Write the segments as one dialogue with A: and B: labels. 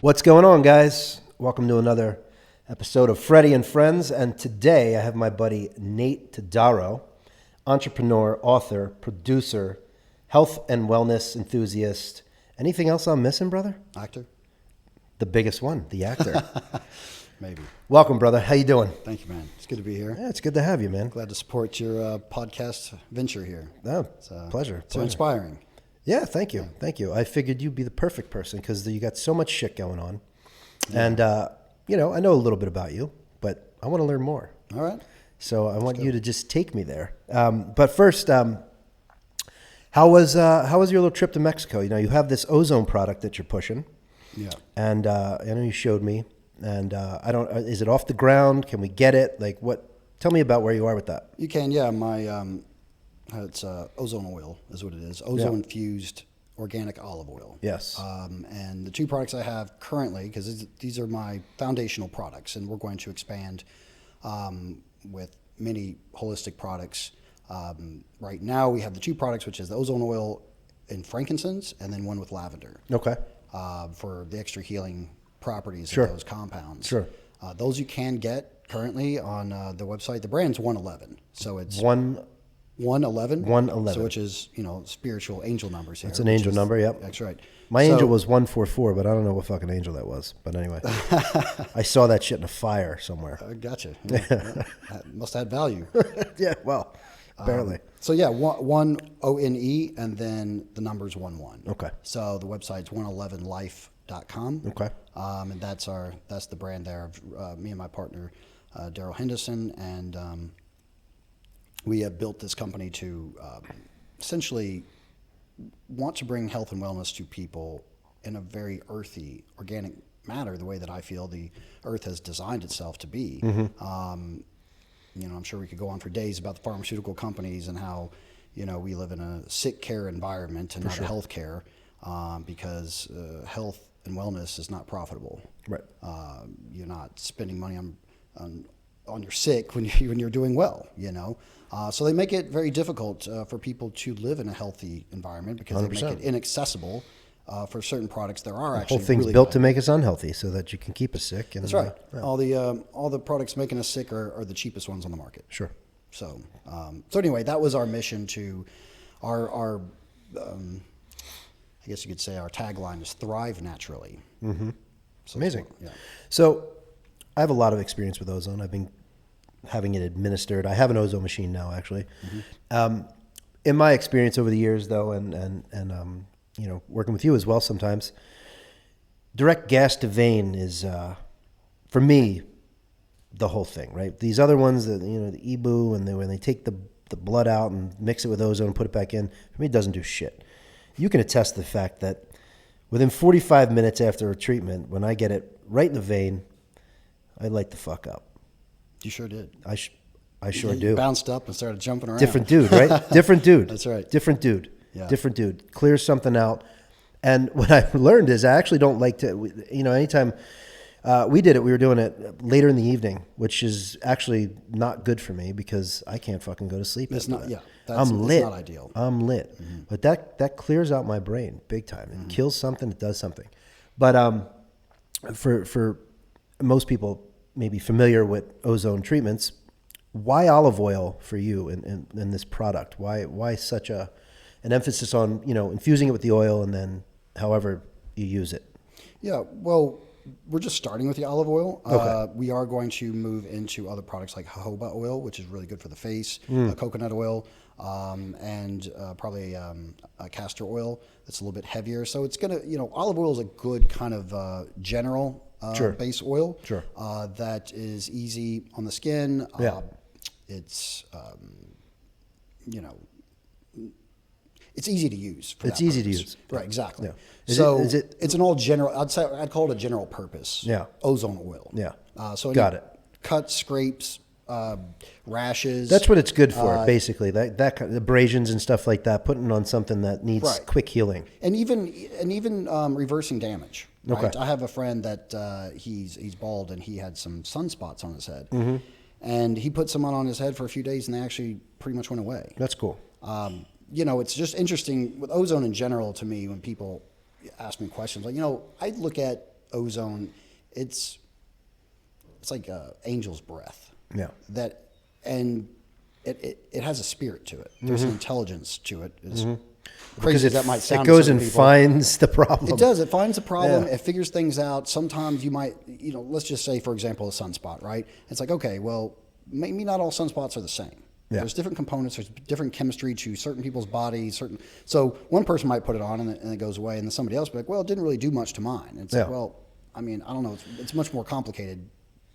A: What's going on, guys? Welcome to another episode of Freddy and Friends. And today I have my buddy Nate Todaro, entrepreneur, author, producer, health and wellness enthusiast. Anything else I'm missing, brother?
B: Actor?
A: The biggest one, the actor.
B: Maybe.
A: Welcome, brother. How you doing?
B: Thank you, man. It's good to be here.
A: Yeah, it's good to have you, man.
B: Glad to support your podcast venture here.
A: Oh,
B: It's,
A: pleasure.
B: So inspiring.
A: Yeah, thank you. Thank you. I figured you'd be the perfect person because you got so much shit going on. Yeah. And, I know a little bit about you, but I want to learn more.
B: All right.
A: So I want you to just take me there. But first, how was your little trip to Mexico? You know, you have this ozone product that you're pushing.
B: Yeah.
A: And I know you showed me. And is it off the ground? Can we get it? Like what? Tell me about where you are with that.
B: You can, yeah. It's ozone oil is what it is. Ozone-infused organic olive oil.
A: Yes.
B: And the two products I have currently, because these are my foundational products, and we're going to expand with many holistic products. Right now we have the two products, which is the ozone oil in frankincense, and then one with lavender.
A: Okay.
B: For the extra healing properties
A: Sure.
B: of those compounds.
A: Sure.
B: Those you can get currently on the website. The brand's 111. So it's 111.
A: 111.
B: So which is, spiritual angel numbers here.
A: It's an angel number, yep.
B: That's right.
A: My angel was 144, but I don't know what fucking angel that was. But anyway, I saw that shit in a fire somewhere.
B: Gotcha. Yeah, that must add value.
A: Yeah, well, barely.
B: So yeah, one ONE and then the number's 11.
A: Okay.
B: So the website's 111life.com.
A: Okay.
B: And that's the brand there of me and my partner, Daryl Henderson, and we have built this company to essentially want to bring health and wellness to people in a very earthy, organic manner, the way that I feel the earth has designed itself to be.
A: Mm-hmm.
B: I'm sure we could go on for days about the pharmaceutical companies and how, we live in a sick care environment and not a health care because health and wellness is not profitable.
A: Right.
B: You're not spending money on your sick when you're doing well, So they make it very difficult for people to live in a healthy environment because 100%. They make it inaccessible for certain products. There are actually
A: the whole thing's
B: really
A: built to make us unhealthy so that you can keep us sick. And,
B: that's right.
A: Yeah.
B: All the products making us sick are the cheapest ones on the market.
A: Sure.
B: So anyway, that was our mission to our I guess you could say our tagline is thrive naturally.
A: Mm-hmm.
B: So
A: amazing.
B: Yeah.
A: So I have a lot of experience with ozone. I've been having it administered. I have an ozone machine now, actually. Mm-hmm. In my experience over the years, though, and working with you as well sometimes, direct gas to vein is, for me, the whole thing, right? These other ones, the EBOO, and when they take the blood out and mix it with ozone and put it back in, for me, it doesn't do shit. You can attest to the fact that within 45 minutes after a treatment, when I get it right in the vein, I light the fuck up.
B: You sure did.
A: I sure do.
B: You bounced up and started jumping around.
A: Different dude, right? Different dude.
B: That's right.
A: Different dude.
B: Yeah.
A: Different dude. Clears something out. And what I learned is I actually don't like to, anytime we did it, we were doing it later in the evening, which is actually not good for me because I can't fucking go to sleep.
B: It's not, yeah.
A: I'm lit.
B: It's not ideal.
A: I'm lit. Mm-hmm. But that clears out my brain big time. It kills something. It does something. But for most people maybe familiar with ozone treatments, why olive oil for you in this product? Why such an emphasis on infusing it with the oil and then however you use it?
B: Yeah, well, we're just starting with the olive oil.
A: Okay.
B: We are going to move into other products like jojoba oil, which is really good for the face, coconut oil, and probably a castor oil that's a little bit heavier. So it's going to, olive oil is a good kind of general base oil that is easy on the skin.
A: Yeah.
B: It's, it's easy to use.
A: It's easy to use.
B: Right, exactly.
A: Yeah.
B: It's an all general, I'd call it a general purpose.
A: Yeah.
B: Ozone oil.
A: Yeah.
B: Got it. Cuts, scrapes, rashes.
A: That's what it's good for, basically. That kind of abrasions and stuff like that, putting on something that needs quick healing.
B: And even reversing damage. Right?
A: Okay.
B: I have a friend that he's bald and he had some sunspots on his head.
A: Mm-hmm.
B: And he put some on his head for a few days and they actually pretty much went away.
A: That's cool.
B: It's just interesting with ozone in general to me when people ask me questions. Like, I look at ozone, it's like angel's breath.
A: Yeah.
B: And it has a spirit to it. There's an intelligence to it. As
A: Because
B: crazy as that might sound.
A: it goes
B: to certain
A: and
B: people.
A: finds the problem.
B: It does. It finds the problem.
A: Yeah.
B: It figures things out. Sometimes you might, let's just say, for example, a sunspot, right? It's like, okay, well, maybe not all sunspots are the same.
A: Yeah.
B: There's different components. There's different chemistry to certain people's bodies. So one person might put it on and it goes away, and then somebody else will be like, well, it didn't really do much to mine. And it's like, well, I mean, I don't know. It's much more complicated.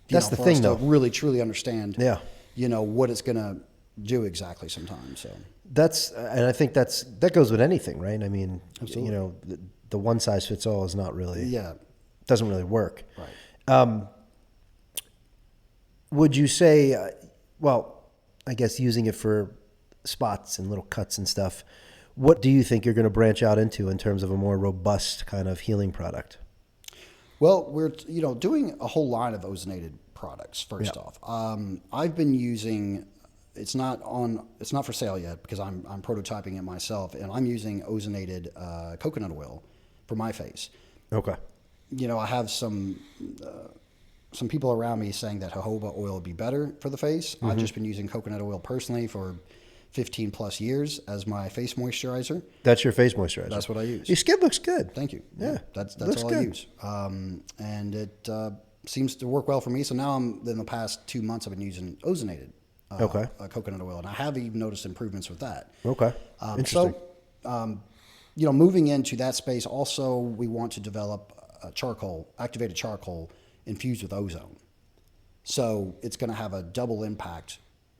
A: That's the
B: for
A: thing,
B: us
A: though.
B: to really truly understand.
A: Yeah.
B: What it's going to do exactly sometimes. So
A: And I think that goes with anything, right? I mean,
B: Absolutely.
A: the one size fits all is not really, doesn't really work.
B: Right.
A: Would you say, I guess using it for spots and little cuts and stuff, what do you think you're going to branch out into in terms of a more robust kind of healing product?
B: Well, we're doing a whole line of ozonated products. First off, I've been using. It's not for sale yet because I'm prototyping it myself, and I'm using ozonated coconut oil for my face.
A: Okay.
B: I have some people around me saying that jojoba oil would be better for the face. I've just been using coconut oil personally for 15 plus years as my face moisturizer.
A: That's your face moisturizer.
B: That's what I use.
A: Your skin looks good.
B: Thank you.
A: Yeah.
B: That's
A: Looks
B: all
A: good.
B: I use. And it seems to work well for me. So now in the past 2 months, I've been using ozonated coconut oil, and I have even noticed improvements with that.
A: Okay. Interesting.
B: So, moving into that space, also we want to develop activated charcoal infused with ozone. So it's going to have a double impact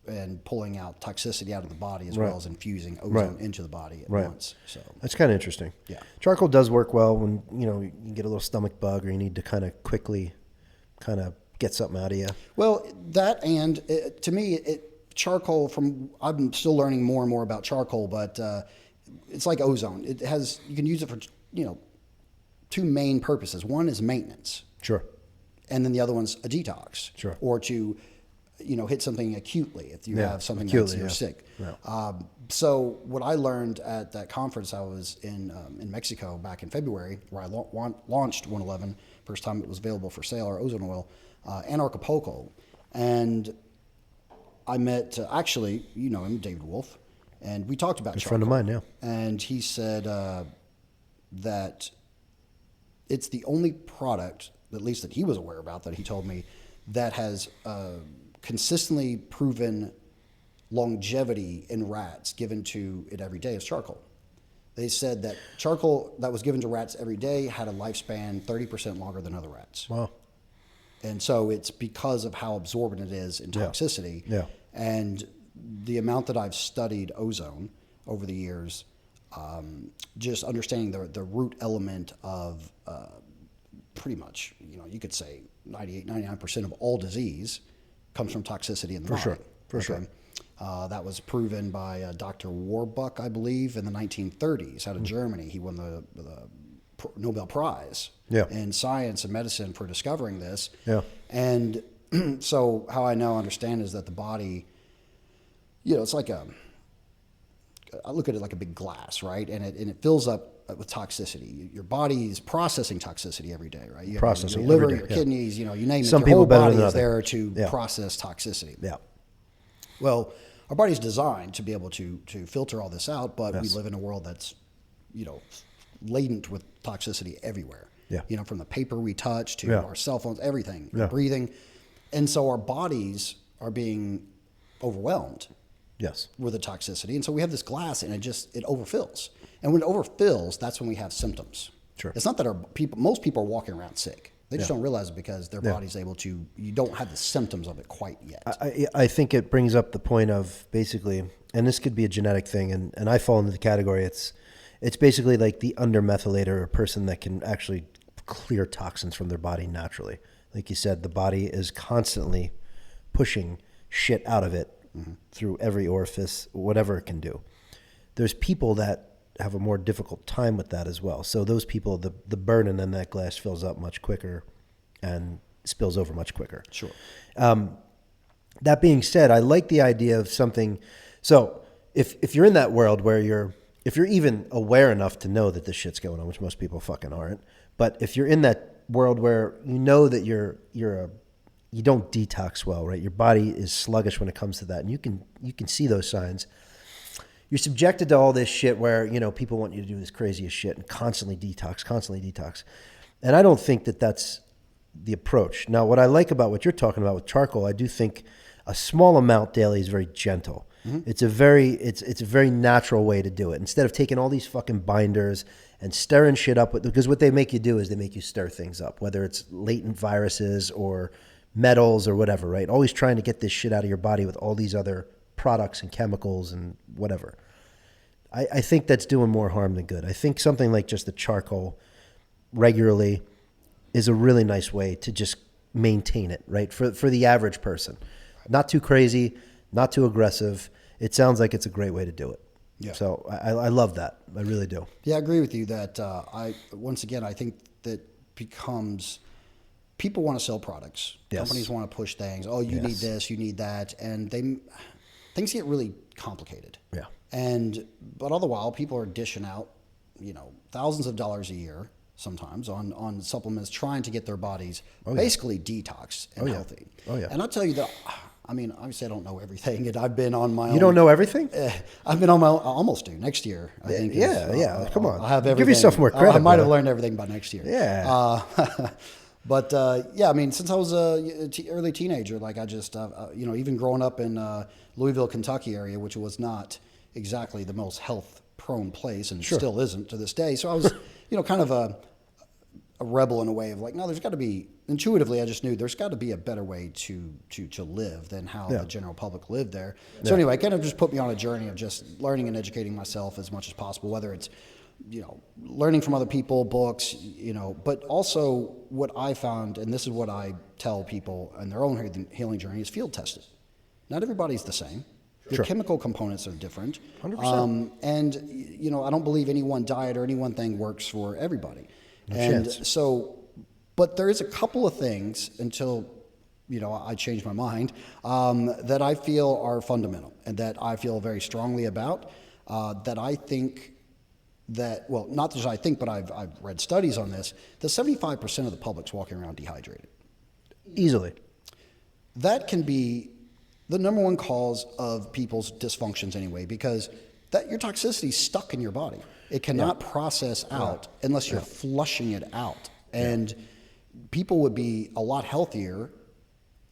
B: in pulling out toxicity out of the body as well as infusing ozone into the body at once. So
A: that's kind of interesting.
B: Yeah.
A: Charcoal does work well when, you get a little stomach bug or you need to kind of quickly kind of get something out of you.
B: Well, that to me, charcoal I'm still learning more and more about charcoal, but it's like ozone. You can use it for, two main purposes. One is maintenance.
A: Sure.
B: And then the other one's a detox.
A: Sure.
B: Or to, hit something acutely if you have something you're sick.
A: Yeah.
B: So what I learned at that conference I was in Mexico back in February, where I launched 111, first time it was available for sale, our ozone oil, in Acapulco. And I met, actually, him, David Wolf, and we talked about
A: Good
B: charcoal.
A: friend of mine, yeah.
B: And he said that it's the only product, at least that he was aware about, that he told me, that has consistently proven longevity in rats given to it every day is charcoal. They said that charcoal that was given to rats every day had a lifespan 30% longer than other rats.
A: Wow.
B: And so it's because of how absorbent it is in toxicity.
A: Yeah.
B: And the amount that I've studied ozone over the years, just understanding the root element of pretty much, you could say 98, 99% of all disease comes from toxicity in the body.
A: For sure.
B: That was proven by Dr. Warbuck, I believe, in the 1930s out of Germany. He won the Nobel Prize in science and medicine for discovering this.
A: Yeah.
B: And so how I now understand is that the body, it's like I look at it like a big glass, right? And it fills up with toxicity. Your body is processing toxicity every day, right? You have your liver, your kidneys, you name it.
A: Some
B: your
A: people
B: whole
A: better
B: body
A: than
B: is
A: others.
B: there to process toxicity.
A: Yeah.
B: Well, our body's designed to be able to filter all this out, but we live in a world that's, laden with toxicity everywhere.
A: Yeah.
B: From the paper we touch to our cell phones, everything, breathing. And so our bodies are being overwhelmed with the toxicity. And so we have this glass and it overfills. And when it overfills, that's when we have symptoms.
A: Sure.
B: It's not that most people are walking around sick. They just don't realize it because their body's able to, you don't have the symptoms of it quite yet.
A: I think it brings up the point of basically, and this could be a genetic thing, and I fall into the category, it's basically like the undermethylator, a person that can actually clear toxins from their body naturally. Like you said, the body is constantly pushing shit out of it through every orifice, whatever it can do. There's people that have a more difficult time with that as well. So those people, the burden in that glass fills up much quicker and spills over much quicker.
B: Sure.
A: That being said, I like the idea of something. So if you're in that world where if you're even aware enough to know that this shit's going on, which most people fucking aren't, but if you're in that world where you know that you don't detox well, right? Your body is sluggish when it comes to that, and you can see those signs. You're subjected to all this shit where, you know, people want you to do this craziest shit and constantly detox. And I don't think that that's the approach. Now, what I like about what you're talking about with charcoal, I do think a small amount daily is very gentle. Mm-hmm. It's a very natural way to do it. Instead of taking all these fucking binders and stirring shit up because what they make you do is they make you stir things up, whether it's latent viruses or metals or whatever, right? Always trying to get this shit out of your body with all these other products and chemicals and whatever. I think that's doing more harm than good. I think something like just the charcoal regularly is a really nice way to just maintain it, right? For the average person. Not too crazy, not too aggressive. It sounds like it's a great way to do it. Yeah. So I love that. I really do.
B: Yeah, I agree with you that I think that becomes people want to sell products. Yes. Companies want to push things. Oh, you need this, you need that. And things get really complicated. Yeah. But all the while, people are dishing out, you know, thousands of dollars a year sometimes on supplements, trying to get their bodies basically detoxed and healthy. Oh, yeah. And I'll tell you that, I mean, obviously I don't know everything, and I've been on my own.
A: You don't know everything?
B: I've been on my own, almost do, next year, I think.
A: Come on.
B: I'll have everything.
A: Give yourself more credit.
B: I might have learned everything by next year.
A: Yeah.
B: But I mean, since I was a early teenager, like I just, you know, even growing up in Louisville, Kentucky area, which was not exactly the most health-prone place, and still isn't to this day. So I was, you know, kind of a rebel in a way of like, no, there's got to be. Intuitively, I just knew there's got to be a better way to live than how the general public lived there. So anyway, it kind of just put me on a journey of just learning and educating myself as much as possible, whether it's, you know, learning from other people, books, you know, but also what I found, and this is what I tell people in their own healing journey, is field tested. Not everybody's the same. The chemical components are different. 100%. And, you know, I don't believe any one diet or any one thing works for everybody. But there is a couple of things until, you know, I changed my mind, that I feel are fundamental and that I feel very strongly about, that I think that, well, not just I think, but I've read studies on this, that 75% of the public's walking around dehydrated.
A: Easily.
B: That can be the number one cause of people's dysfunctions anyway, because your toxicity is stuck in your body. It cannot process out unless you're flushing it out. And people would be a lot healthier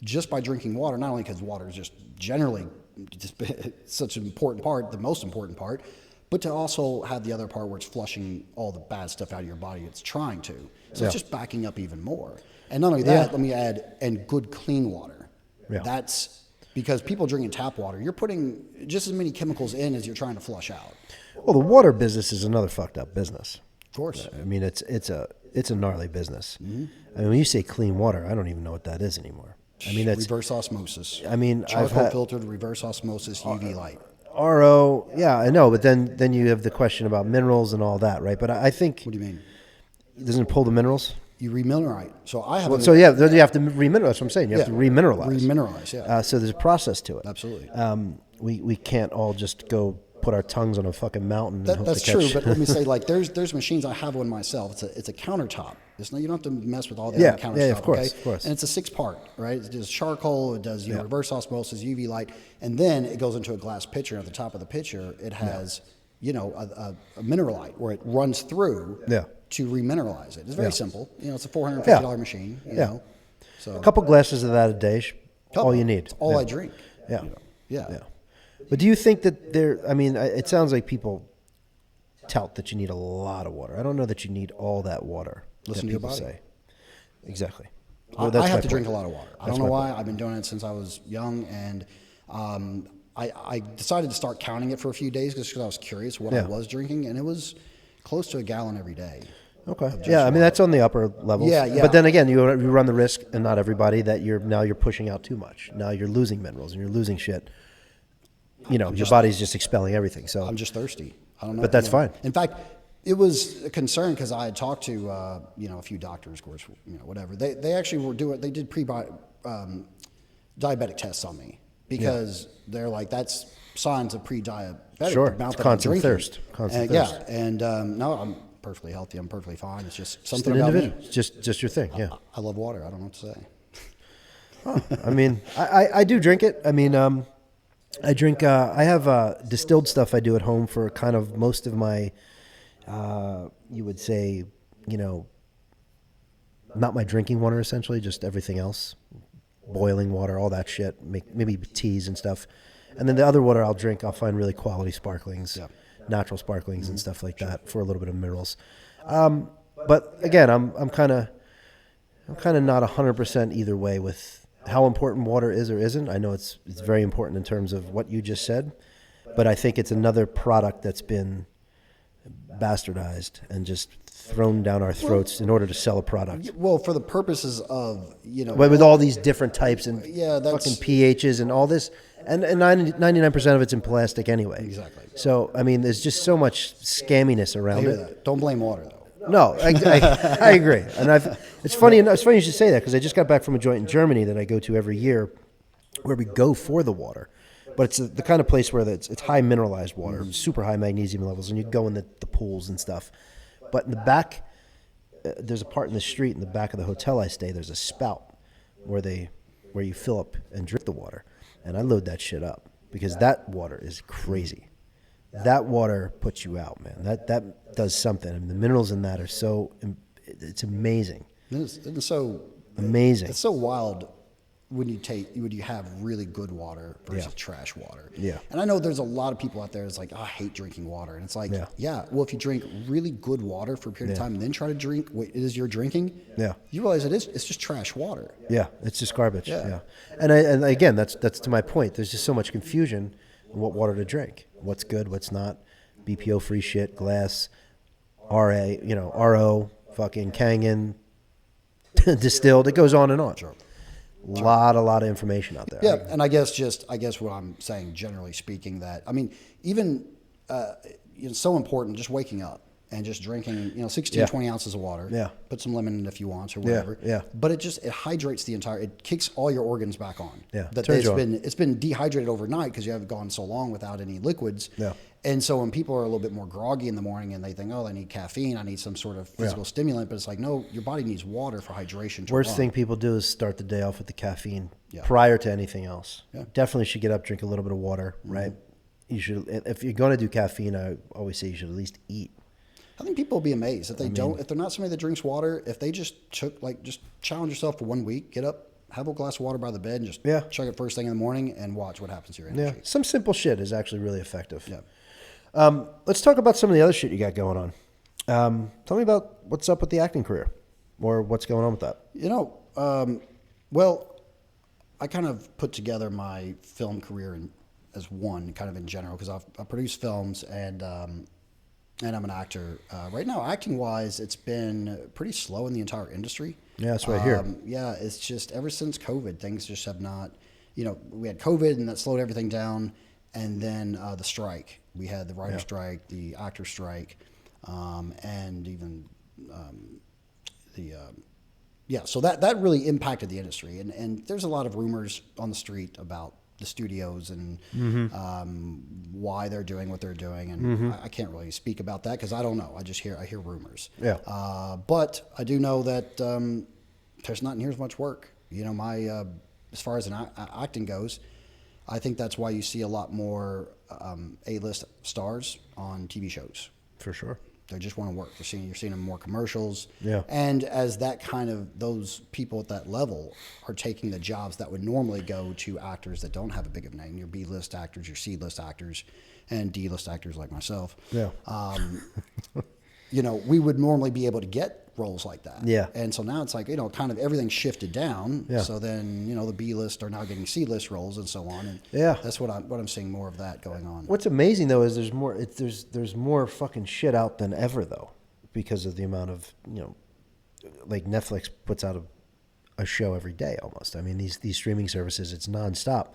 B: just by drinking water, not only because water is just generally just such an important part, the most important part, but to also have the other part where it's flushing all the bad stuff out of your body it's trying to. So it's just backing up even more. And not only that, let me add, and good clean water. Yeah. That's because people drinking tap water, you're putting just as many chemicals in as you're trying to flush out.
A: Well, the water business is another fucked up business.
B: Of course.
A: I mean, it's a gnarly business. Mm-hmm. I mean, when you say clean water, I don't even know what that is anymore. I mean, it's
B: reverse osmosis.
A: I mean,
B: charcoal filtered reverse osmosis UV light.
A: RO, yeah, I know, but then you have the question about minerals and all that, right? But I think.
B: What do you mean?
A: Doesn't it pull the minerals?
B: You remineralize. So I have.
A: Then you have to remineralize. That's what I'm saying. You have to remineralize.
B: Remineralize, yeah.
A: So there's a process to it.
B: Absolutely.
A: We can't all just go put our tongues on a fucking mountain.
B: That's true, but let me say, like, there's machines. I have one myself. It's a countertop. You don't have to mess with all the other countertop.
A: Yeah, of course,
B: okay?
A: of course.
B: And it's a 6-part, right? It does charcoal, it does reverse osmosis, UV light, and then it goes into a glass pitcher. And at the top of the pitcher, it has a mineralite where it runs through to remineralize it. It's very simple. You know, it's a $450 machine. You know, so
A: a couple glasses of that a day, all you need.
B: It's all I drink.
A: Yeah.
B: You know? Yeah.
A: But do you think that it sounds like people tout that you need a lot of water. I don't know that you need all that water.
B: Listen to your body.
A: Say. Exactly.
B: Well, I have to drink a lot of water. I don't know why. I've been doing it since I was young, and I decided to start counting it for a few days just because I was curious what I was drinking, and it was close to a gallon every day.
A: Okay. Yeah, I mean that's on the upper levels. Yeah. But then again, you run the risk, and not everybody, that you're pushing out too much. Now you're losing minerals and you're losing shit. You know, your body's just expelling everything. So
B: I'm just thirsty. I don't know.
A: But that's fine.
B: In fact, it was a concern because I had talked to a few doctors, of course, whatever. They actually were doing. They did diabetic tests on me because they're like, that's signs of pre-diabetic.
A: Sure. It's constant thirst.
B: Yeah, and no, I'm perfectly healthy. I'm perfectly fine. It's just
A: Just
B: something
A: an
B: about me.
A: individual. Just your thing. Yeah.
B: I love water. I don't know what to say.
A: I mean, I do drink it. I mean, I drink. I have distilled stuff I do at home for kind of most of my. You would say, not my drinking water essentially, just everything else, boiling water, all that shit. Maybe teas and stuff, and then the other water I'll drink, I'll find really quality sparklings, natural sparklings and stuff like that for a little bit of minerals. But again, I'm kind of not 100% either way with how important water is or isn't. I know it's very important in terms of what you just said, but I think it's another product that's been bastardized and just thrown down our throats in order to sell a product.
B: Well, for the purposes of,
A: But with all these different types and
B: that's
A: fucking pHs and all this, and 99% of it's in plastic anyway.
B: Exactly.
A: So, I mean, there's just so much scamminess
B: I
A: around
B: hear
A: it.
B: that. Don't blame water, though.
A: No, I agree, and it's funny you should say that because I just got back from a joint in Germany that I go to every year, where we go for the water, but it's the kind of place where it's high mineralized water, super high magnesium levels, and you go in the pools and stuff. But in the back, there's a part in the street in the back of the hotel I stay. There's a spout where you fill up and drink the water, and I load that shit up because that water is crazy. That water puts you out, man. That does something. I mean, the minerals in that are it's amazing.
B: It's so
A: amazing.
B: It's so wild when you have really good water versus trash water.
A: Yeah.
B: And I know there's a lot of people out there that's like, I hate drinking water. And it's like, well, if you drink really good water for a period of time and then try to drink what it is you're drinking, you realize it's just trash water.
A: Yeah, it's just garbage. Yeah. And again, that's to my point. There's just so much confusion on what water to drink. What's good, what's not. BPO free shit, glass, RA, RO, fucking Kangen, distilled. It goes on and on. Sure. A lot of information out there.
B: Yeah, and I guess what I'm saying, generally speaking, that even it's so important just waking up and just drinking 16, 20 ounces of water.
A: Yeah.
B: Put some lemon in it if you want or whatever.
A: Yeah.
B: But it hydrates it kicks all your organs back on.
A: Yeah.
B: It's been dehydrated overnight because you have gone so long without any liquids.
A: Yeah.
B: And so when people are a little bit more groggy in the morning and they think, I need caffeine, I need some sort of physical stimulant, but it's like, no, your body needs water for hydration.
A: Worst thing people do is start the day off with the caffeine prior to anything else. Yeah. Definitely should get up, drink a little bit of water, right? You should, if you're going to do caffeine, I always say you should at least eat.
B: I think people will be amazed if if they're not somebody that drinks water, if they just just challenge yourself for 1 week, get up, have a glass of water by the bed and just chug it first thing in the morning and watch what happens to your energy.
A: Yeah. Some simple shit is actually really effective. Yeah. Let's talk about some of the other shit you got going on. Tell me about what's up with the acting career or what's going on with that.
B: Well, I kind of put together my film career as one kind of in general because I produce films and I'm an actor. Right now, acting-wise, it's been pretty slow in the entire industry.
A: Yeah, that's what I hear.
B: Yeah, it's just ever since COVID, things just have not, we had COVID and that slowed everything down. And then the strike. We had the writer's strike, the actor's strike, and even so that really impacted the industry. And there's a lot of rumors on the street about the studios and why they're doing what they're doing. And I can't really speak about that because I don't know. I hear rumors.
A: Yeah.
B: But I do know that there's not near as much work. As far as acting goes, I think that's why you see a lot more A-list stars on TV shows.
A: For sure.
B: They just want to work. You're seeing them in more commercials.
A: Yeah.
B: And as those people at that level are taking the jobs that would normally go to actors that don't have a big of a name, your B-list actors, your C-list actors, and D-list actors like myself.
A: Yeah.
B: We would normally be able to get roles like that.
A: Yeah.
B: And so now it's like, kind of everything shifted down.
A: Yeah.
B: So then, the B-list are now getting C-list roles and so on. And that's what I'm seeing more of that going on.
A: What's amazing though is there's more fucking shit out than ever though, because of the amount of, like Netflix puts out a show every day almost. I mean, these streaming services, it's nonstop.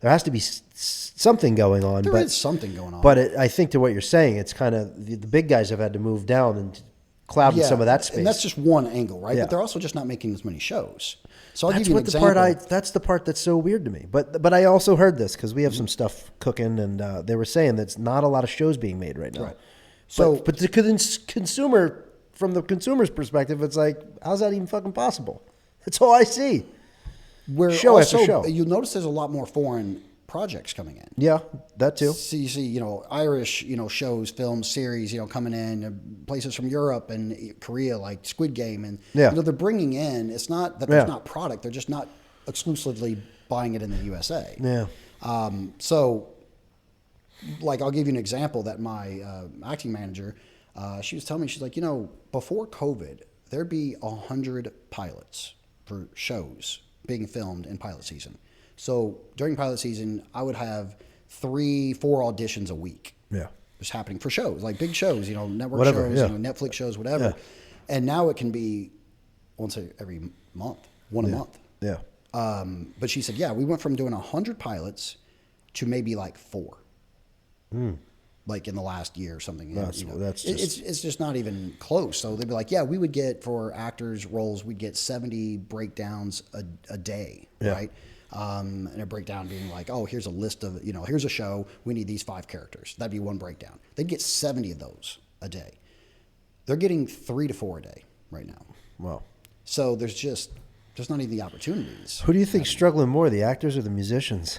A: There has to be something going on.
B: There is something going on.
A: But I think to what you're saying, it's kind of the big guys have had to move down and cloud some of that space.
B: And that's just one angle, right?
A: Yeah.
B: But they're also just not making as many shows. So I'll
A: that's
B: give you an example.
A: That's the part that's so weird to me. But I also heard this because we have some stuff cooking, and they were saying that's not a lot of shows being made right now.
B: Right. So,
A: but the consumer, from the consumer's perspective, it's like, how's that even fucking possible? That's all I see. Show after show.
B: You'll notice there's a lot more foreign projects coming in.
A: Yeah, that too.
B: So you see, Irish, shows, films, series, coming in, places from Europe and Korea, like Squid Game, and they're bringing in. It's not that there's not product; they're just not exclusively buying it in the USA.
A: Yeah.
B: So, like, I'll give you an example that my acting manager, she was telling me, she's like, before COVID, there'd be 100 pilots for shows being filmed in pilot season. So during pilot season, I would have 3-4 auditions a week.
A: Yeah.
B: Just happening for shows, like big shows, network
A: Whatever,
B: shows, Netflix shows, whatever.
A: Yeah.
B: And now it can be once every month, one a month.
A: Yeah.
B: But she said, we went from doing 100 pilots to maybe like 4. Like in the last year or something. It's just not even close. So they'd be like, we would get, for actors' roles, we'd get 70 breakdowns a day, right? And a breakdown being like, here's a list of, here's a show, we need these 5 characters. That'd be one breakdown. They'd get 70 of those a day. They're getting 3 to 4 a day right now.
A: Wow.
B: So there's not even the opportunities.
A: Who do you think struggling more, the actors or the musicians?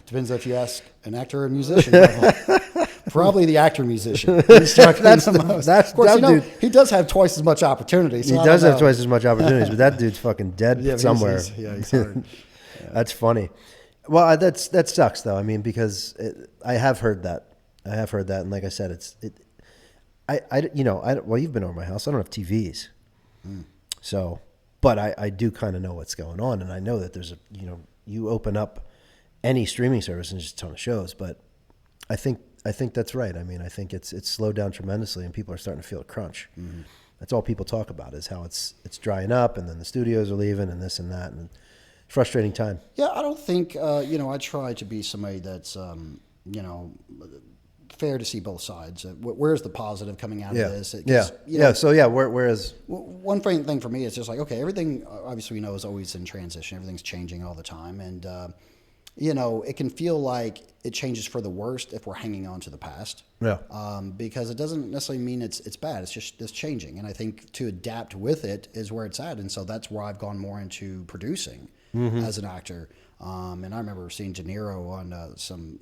B: Depends if you ask an actor or a musician. Probably the actor-musician. He's struggling the most. Of course, dude, he does have twice as much opportunity. So
A: he does have twice as much opportunities, but that dude's fucking dead somewhere.
B: He's hard.
A: That's funny. Well, that sucks though. I mean, because I have heard that. And like I said, well, you've been over my house. I don't have TVs, so, but I do kind of know what's going on, and I know that there's you open up any streaming service and just a ton of shows, but I think that's right. I mean, I think it's slowed down tremendously, and people are starting to feel a crunch. Mm-hmm. That's all people talk about, is how it's drying up, and then the studios are leaving, and this and that, and frustrating time.
B: Yeah, I don't think I try to be somebody that's fair to see both sides. Where's the positive coming out of this?
A: Whereas
B: one thing for me is just like, okay, everything obviously we know is always in transition. Everything's changing all the time, and it can feel like it changes for the worst if we're hanging on to the past.
A: Yeah.
B: Because it doesn't necessarily mean it's bad. It's changing, and I think to adapt with it is where it's at, and so that's where I've gone more into producing as an actor. And I remember seeing De Niro on some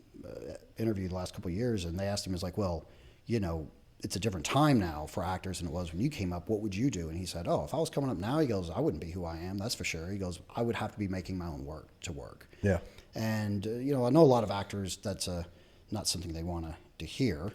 B: interview the last couple of years, and they asked him, it's a different time now for actors than it was when you came up. What would you do? And he said, if I was coming up now, he goes, I wouldn't be who I am, that's for sure. He goes, I would have to be making my own work to work.
A: Yeah.
B: And, I know a lot of actors, that's not something they want to hear.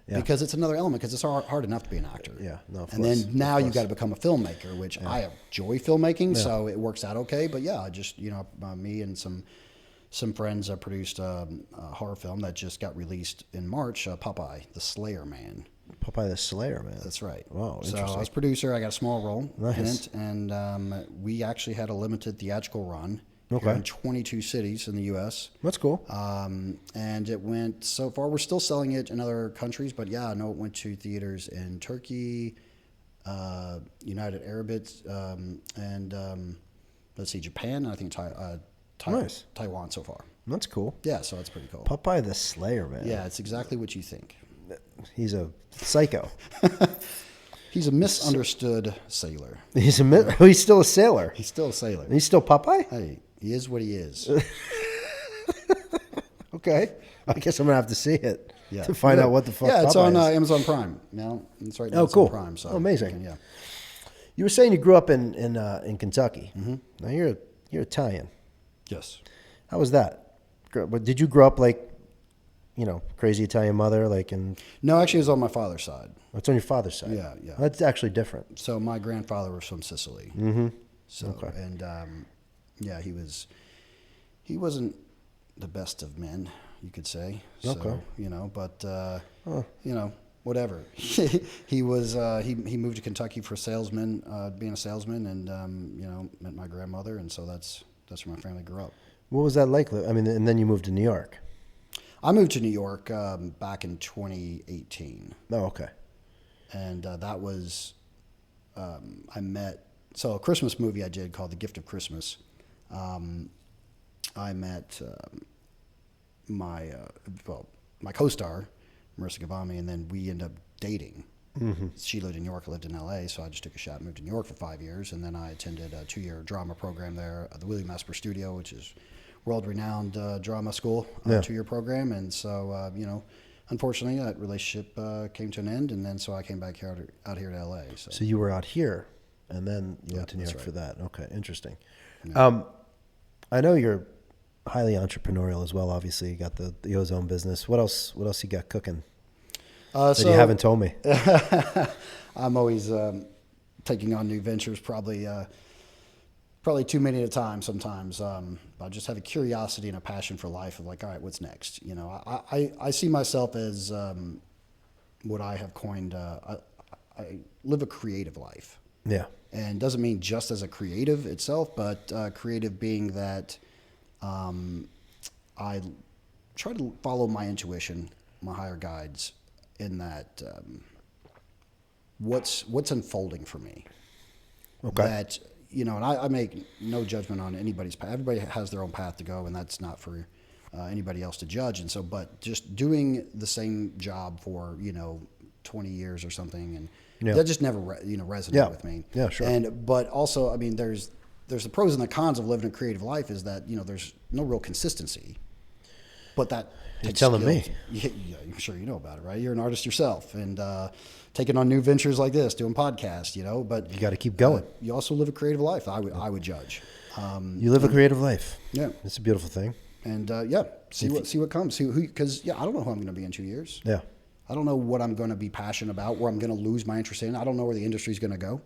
B: Yeah. Because it's another element, because it's hard enough to be an actor.
A: Yeah, no, of
B: and
A: course,
B: then now you've got to become a filmmaker, which I enjoy filmmaking, so it works out okay. But yeah, just me and some friends produced a horror film that just got released in March, Popeye the Slayer Man.
A: Popeye the Slayer Man.
B: That's right.
A: Wow,
B: so
A: interesting.
B: I was producer. I got a small role
A: Nice.
B: in it, and we actually had a limited theatrical run.
A: Okay.
B: Here in 22 cities in the U.S.
A: That's cool.
B: And it went so far. We're still selling it in other countries, but yeah, I know it went to theaters in Turkey, United Arab and let's see, Japan. And I think
A: Nice.
B: Taiwan so far.
A: That's cool.
B: Yeah, so it's pretty cool.
A: Popeye the Slayer Man.
B: Yeah, it's exactly what you think.
A: He's a psycho.
B: He's a misunderstood sailor.
A: He's still a sailor.
B: He's still a sailor.
A: He's still Popeye?
B: Hey, he is what he is.
A: Okay. I guess I'm going to have to see it to find out what the fuck Popeye is.
B: Yeah, it's on Amazon Prime. Now, it's right now.
A: Oh, cool.
B: On Prime, so
A: amazing. You were saying you grew up in Kentucky.
B: Mm-hmm.
A: Now, you're Italian.
B: Yes.
A: How was that? Did you grow up like, crazy Italian mother?
B: No, actually, it was on my father's side.
A: It's on your father's side?
B: Yeah.
A: That's actually different.
B: So my grandfather was from Sicily.
A: Mm-hmm.
B: So,
A: okay.
B: And, he wasn't the best of men, you could say. So,
A: Okay.
B: but, whatever. He was, he moved to Kentucky for being a salesman, and, met my grandmother, and so that's where my family grew up.
A: What was that like? I mean, and then you moved to New York.
B: I moved to New York back in 2018.
A: Oh, okay.
B: And that was, a Christmas movie I did called The Gift of Christmas. I met my co-star, Marissa Gavami, and then we ended up dating.
A: Mm-hmm.
B: She lived in New York, I lived in LA, so I just took a shot, moved to New York for 5 years, and then I attended a 2-year drama program there at the William Esper Studio, which is world-renowned drama school, 2-year program. And so, unfortunately, that relationship came to an end, and then so I came back out here to LA.
A: So you were out here, and then you went to New York for that. Okay, interesting. Yeah. I know you're highly entrepreneurial as well. Obviously, you got the ozone business. What else you got cooking? That you haven't told me.
B: I'm always taking on new ventures, probably too many at a time sometimes. I just have a curiosity and a passion for life of like, all right, what's next? I see myself as what I have coined, I live a creative life.
A: Yeah.
B: And doesn't mean just as a creative itself, but creative being that I try to follow my intuition, my higher guides, in that what's unfolding for me.
A: Okay.
B: That, and I make no judgment on anybody's path. Everybody has their own path to go, and that's not for anybody else to judge. And so, but just doing the same job for 20 years or something, and that just never resonated with me.
A: Yeah, sure.
B: But also, I mean, there's the pros and the cons of living a creative life. Is that there's no real consistency. But that
A: you're telling
B: skills.
A: me.
B: Yeah, I'm sure you know about it, right? You're an artist yourself, and taking on new ventures like this, doing podcasts, But
A: you got to keep going.
B: You also live a creative life. I would judge.
A: You live a creative life.
B: Yeah,
A: it's a beautiful thing.
B: And see what comes. Because I don't know who I'm going to be in 2 years.
A: Yeah,
B: I don't know what I'm going to be passionate about, where I'm going to lose my interest in. I don't know where the industry's going to go.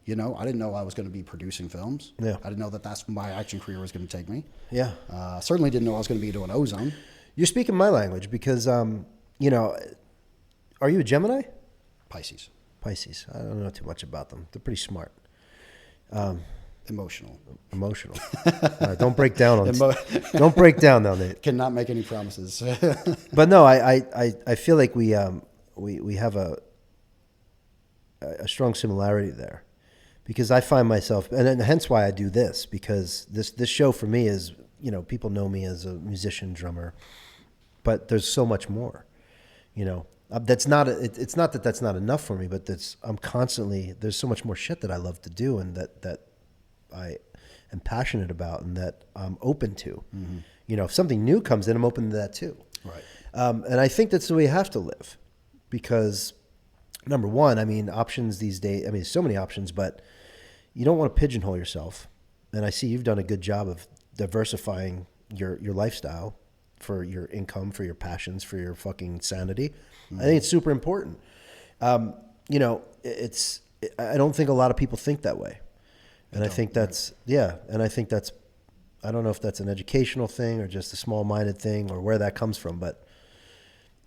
B: I didn't know I was going to be producing films.
A: Yeah.
B: I didn't know that's my action career was going to take me.
A: Yeah.
B: Certainly didn't know I was going to be doing ozone.
A: You're speaking my language because, are you a Gemini?
B: Pisces.
A: I don't know too much about them. They're pretty smart.
B: Emotional.
A: Don't break down don't break down now, Nate.
B: Cannot make any promises.
A: But no, I feel like we have a strong similarity there, because I find myself, and hence why I do this, because this show for me is, people know me as a musician, drummer, but there's so much more, That's not it's not that that's not enough for me, but there's so much more shit that I love to do, and that I am passionate about, and that I'm open to. Mm-hmm. If something new comes in, I'm open to that too.
B: Right.
A: And I think that's the way you have to live, because number one, options these days, there's so many options, but you don't want to pigeonhole yourself. And I see you've done a good job of diversifying your lifestyle for your income, for your passions, for your fucking sanity. Mm-hmm. I think it's super important. I don't think a lot of people think that way. And I think that's, I don't know if that's an educational thing or just a small-minded thing or where that comes from, but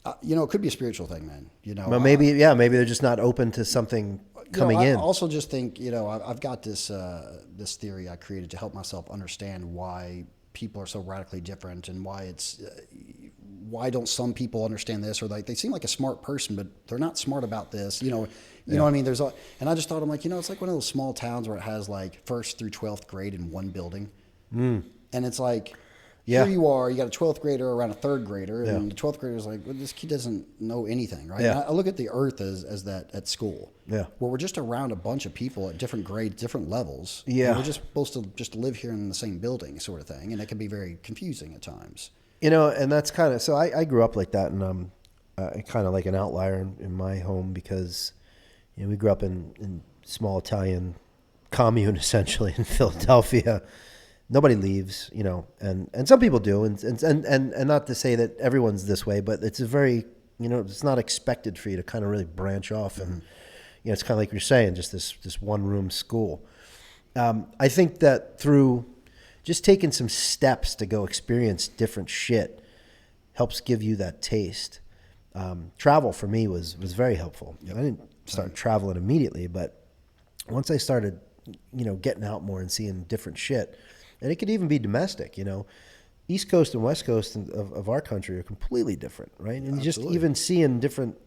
B: it could be a spiritual thing, man.
A: Well, maybe they're just not open to something coming in.
B: I also just think, I've got this theory I created to help myself understand why people are so radically different, and why don't some people understand this, or they seem like a smart person, but they're not smart about this. You know what I mean? And I just thought, I'm like, it's like one of those small towns where it has like 1st through 12th grade in one building, and it's like.
A: Yeah.
B: Here you are, you got a 12th grader around a 3rd grader, and the 12th grader is like, well, this kid doesn't know anything, right?
A: Yeah.
B: I look at the earth as that at school,
A: where
B: we're just around a bunch of people at different grades, different levels.
A: Yeah.
B: And we're just supposed to just live here in the same building sort of thing, and it can be very confusing at times.
A: And that's kind of, so I grew up like that, and I'm kind of like an outlier in my home, because we grew up in small Italian commune, essentially, in Philadelphia. Nobody leaves, and some people do, and not to say that everyone's this way, but it's a very, it's not expected for you to kind of really branch off, and it's kind of like you're saying, just this one room school. I think that through just taking some steps to go experience different shit helps give you that taste. Travel for me was very helpful. Yep. I didn't start traveling immediately, but once I started, getting out more and seeing different shit. And it could even be domestic, East Coast and West Coast of our country are completely different, right? And
B: Absolutely.
A: Just even seeing different,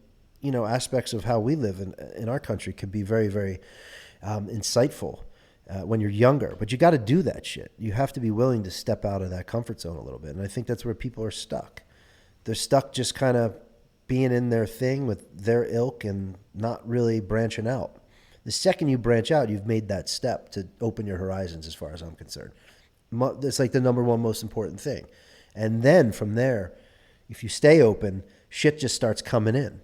A: aspects of how we live in our country could be very, very insightful when you're younger. But you got to do that shit. You have to be willing to step out of that comfort zone a little bit. And I think that's where people are stuck. They're stuck just kind of being in their thing with their ilk and not really branching out. The second you branch out, you've made that step to open your horizons as far as I'm concerned. It's like the number one most important thing. And then from there, if you stay open, shit just starts coming in.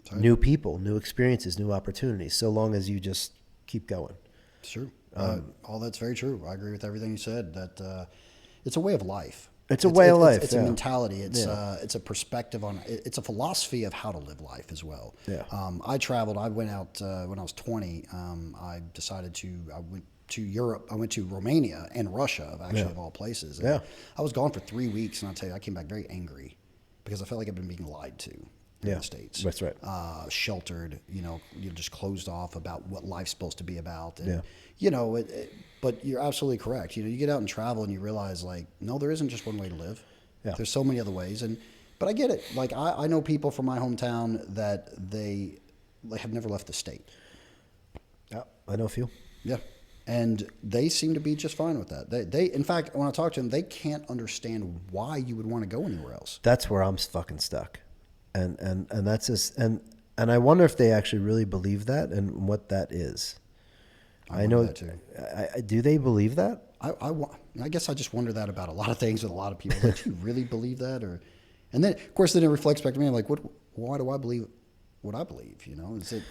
B: Sorry.
A: New people, new experiences, new opportunities, so long as you just keep going.
B: It's true. All that's very true. I agree with everything you said. That it's a way of life.
A: It's a way of life.
B: It's
A: yeah.
B: a mentality. It's a perspective on. It's a philosophy of how to live life as well.
A: Yeah.
B: I traveled. I went out when I was 20. I went to Europe. I went to Romania and Russia, of all places. And
A: Yeah.
B: I was gone for 3 weeks, and I'll tell you, I came back very angry because I felt like I've been being lied to in the States.
A: That's right.
B: Sheltered, you're just closed off about what life's supposed to be about. And,
A: Yeah.
B: but you're absolutely correct. You get out and travel and you realize, like, no, there isn't just one way to live.
A: Yeah.
B: There's so many other ways. But I get it. Like, I know people from my hometown that they have never left the state.
A: Yeah, I know a few.
B: Yeah. And they seem to be just fine with that. They in fact, when I talk to them, they can't understand why you would want to go anywhere else.
A: That's where I'm fucking stuck. And that's just, and I wonder if they actually really believe that and what that is. I know
B: that too.
A: Do they believe that?
B: I guess I just wonder that about a lot of things with a lot of people. Like, do you really believe that? And then, of course, then it reflects back to me. I'm like, why do I believe what I believe? Is it?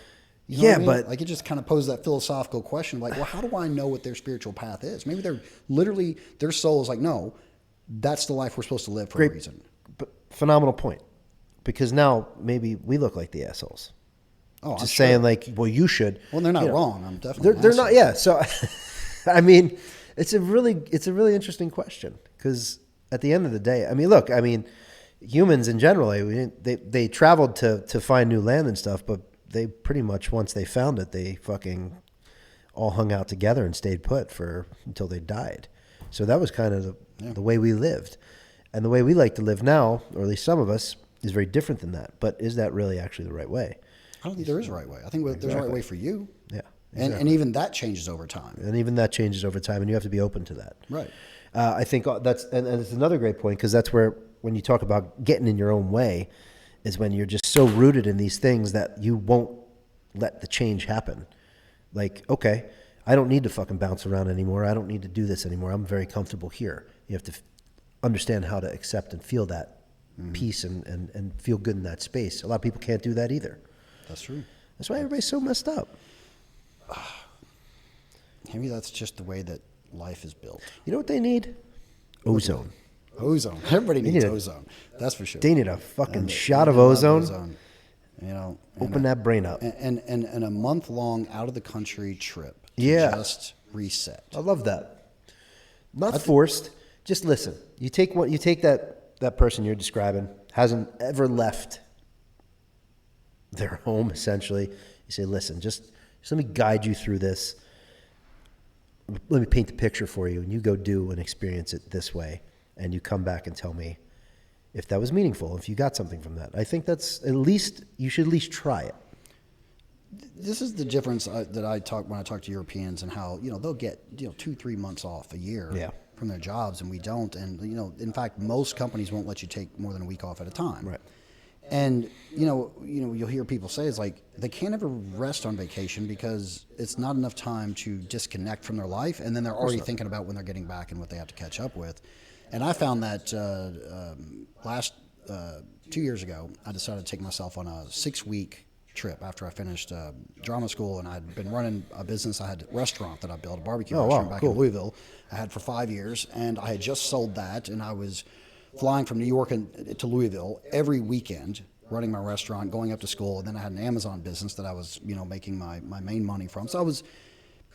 B: You know what I mean?
A: But
B: like, it just kind of poses that philosophical question, like, well, how do I know what their spiritual path is? Maybe their soul is like, no, that's the life we're supposed to live for a reason.
A: But phenomenal point, because now maybe we look like the assholes.
B: Oh,
A: just saying, like, well, you should.
B: Well, they're not wrong. I'm definitely.
A: They're not. Yeah. So, I mean, it's a really interesting question, because at the end of the day, I mean, look, humans in general, they traveled to find new land and stuff, but they pretty much, once they found it, they fucking all hung out together and stayed put until they died. So that was kind of the way we lived. And the way we like to live now, or at least some of us, is very different than that. But is that really actually the right way?
B: I don't think there is a right way. I think there's a right way for you.
A: Yeah.
B: Exactly. And even that changes over time.
A: And even that changes over time, and you have to be open to that.
B: Right.
A: I think that's, and it's another great point, because that's where, when you talk about getting in your own way, is when you're just so rooted in these things that you won't let the change happen. Like, okay, I don't need to fucking bounce around anymore. I don't need to do this anymore. I'm very comfortable here. You have to understand how to accept and feel that peace and feel good in that space. A lot of people can't do that either.
B: That's true.
A: That's why everybody's so messed up.
B: Maybe that's just the way that life is built.
A: You know what they need? Ozone.
B: Ozone. Everybody needs ozone. That's for sure.
A: They need a fucking shot of ozone. Open that brain up.
B: And a month-long out-of-the-country trip to just reset.
A: I love that. Not forced. Just listen. You take that person you're describing, hasn't ever left their home, essentially. You say, listen, just let me guide you through this. Let me paint the picture for you, and you go do and experience it this way. And you come back and tell me if that was meaningful, if you got something from that. I think that's you should at least try it.
B: This is the difference that I talk when I talk to Europeans, and how they'll get 2-3 months off a year from their jobs, and we don't. And in fact, most companies won't let you take more than a week off at a time.
A: Right.
B: And you'll hear people say, it's like they can't ever rest on vacation because it's not enough time to disconnect from their life, and then they're already thinking about when they're getting back and what they have to catch up with. And I found that last 2 years ago, I decided to take myself on a 6-week trip after I finished drama school, and I'd been running a business. I had a restaurant that I built, a barbecue restaurant back in Louisville. I had for 5 years, and I had just sold that, and I was flying from New York to Louisville every weekend, running my restaurant, going up to school, and then I had an Amazon business that I was making my main money from. So I was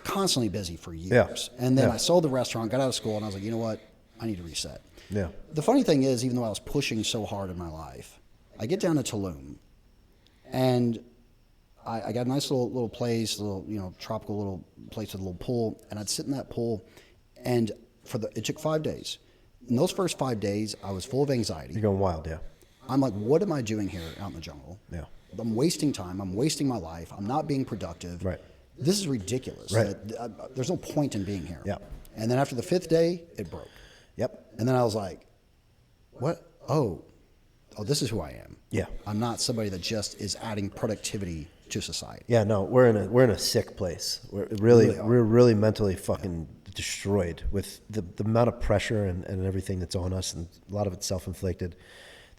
B: constantly busy for years. And then I sold the restaurant, got out of school, and I was like, you know what? I need to reset.
A: Yeah.
B: The funny thing is, even though I was pushing so hard in my life, I get down to Tulum, and I got a nice little place, tropical little place with a little pool, and I'd sit in that pool, and it took 5 days. In those first 5 days, I was full of anxiety.
A: You're going wild, yeah.
B: I'm like, what am I doing here out in the jungle?
A: Yeah.
B: I'm wasting time. I'm wasting my life. I'm not being productive.
A: Right.
B: This is ridiculous.
A: Right.
B: There's no point in being here.
A: Yeah.
B: And then after the 5th day, it broke.
A: Yep.
B: And then I was like, what? Oh, oh, this is who I am.
A: Yeah.
B: I'm not somebody that just is adding productivity to society.
A: Yeah, no, we're in a sick place. We're really mentally fucking destroyed with the amount of pressure and everything that's on us, and a lot of it's self-inflicted.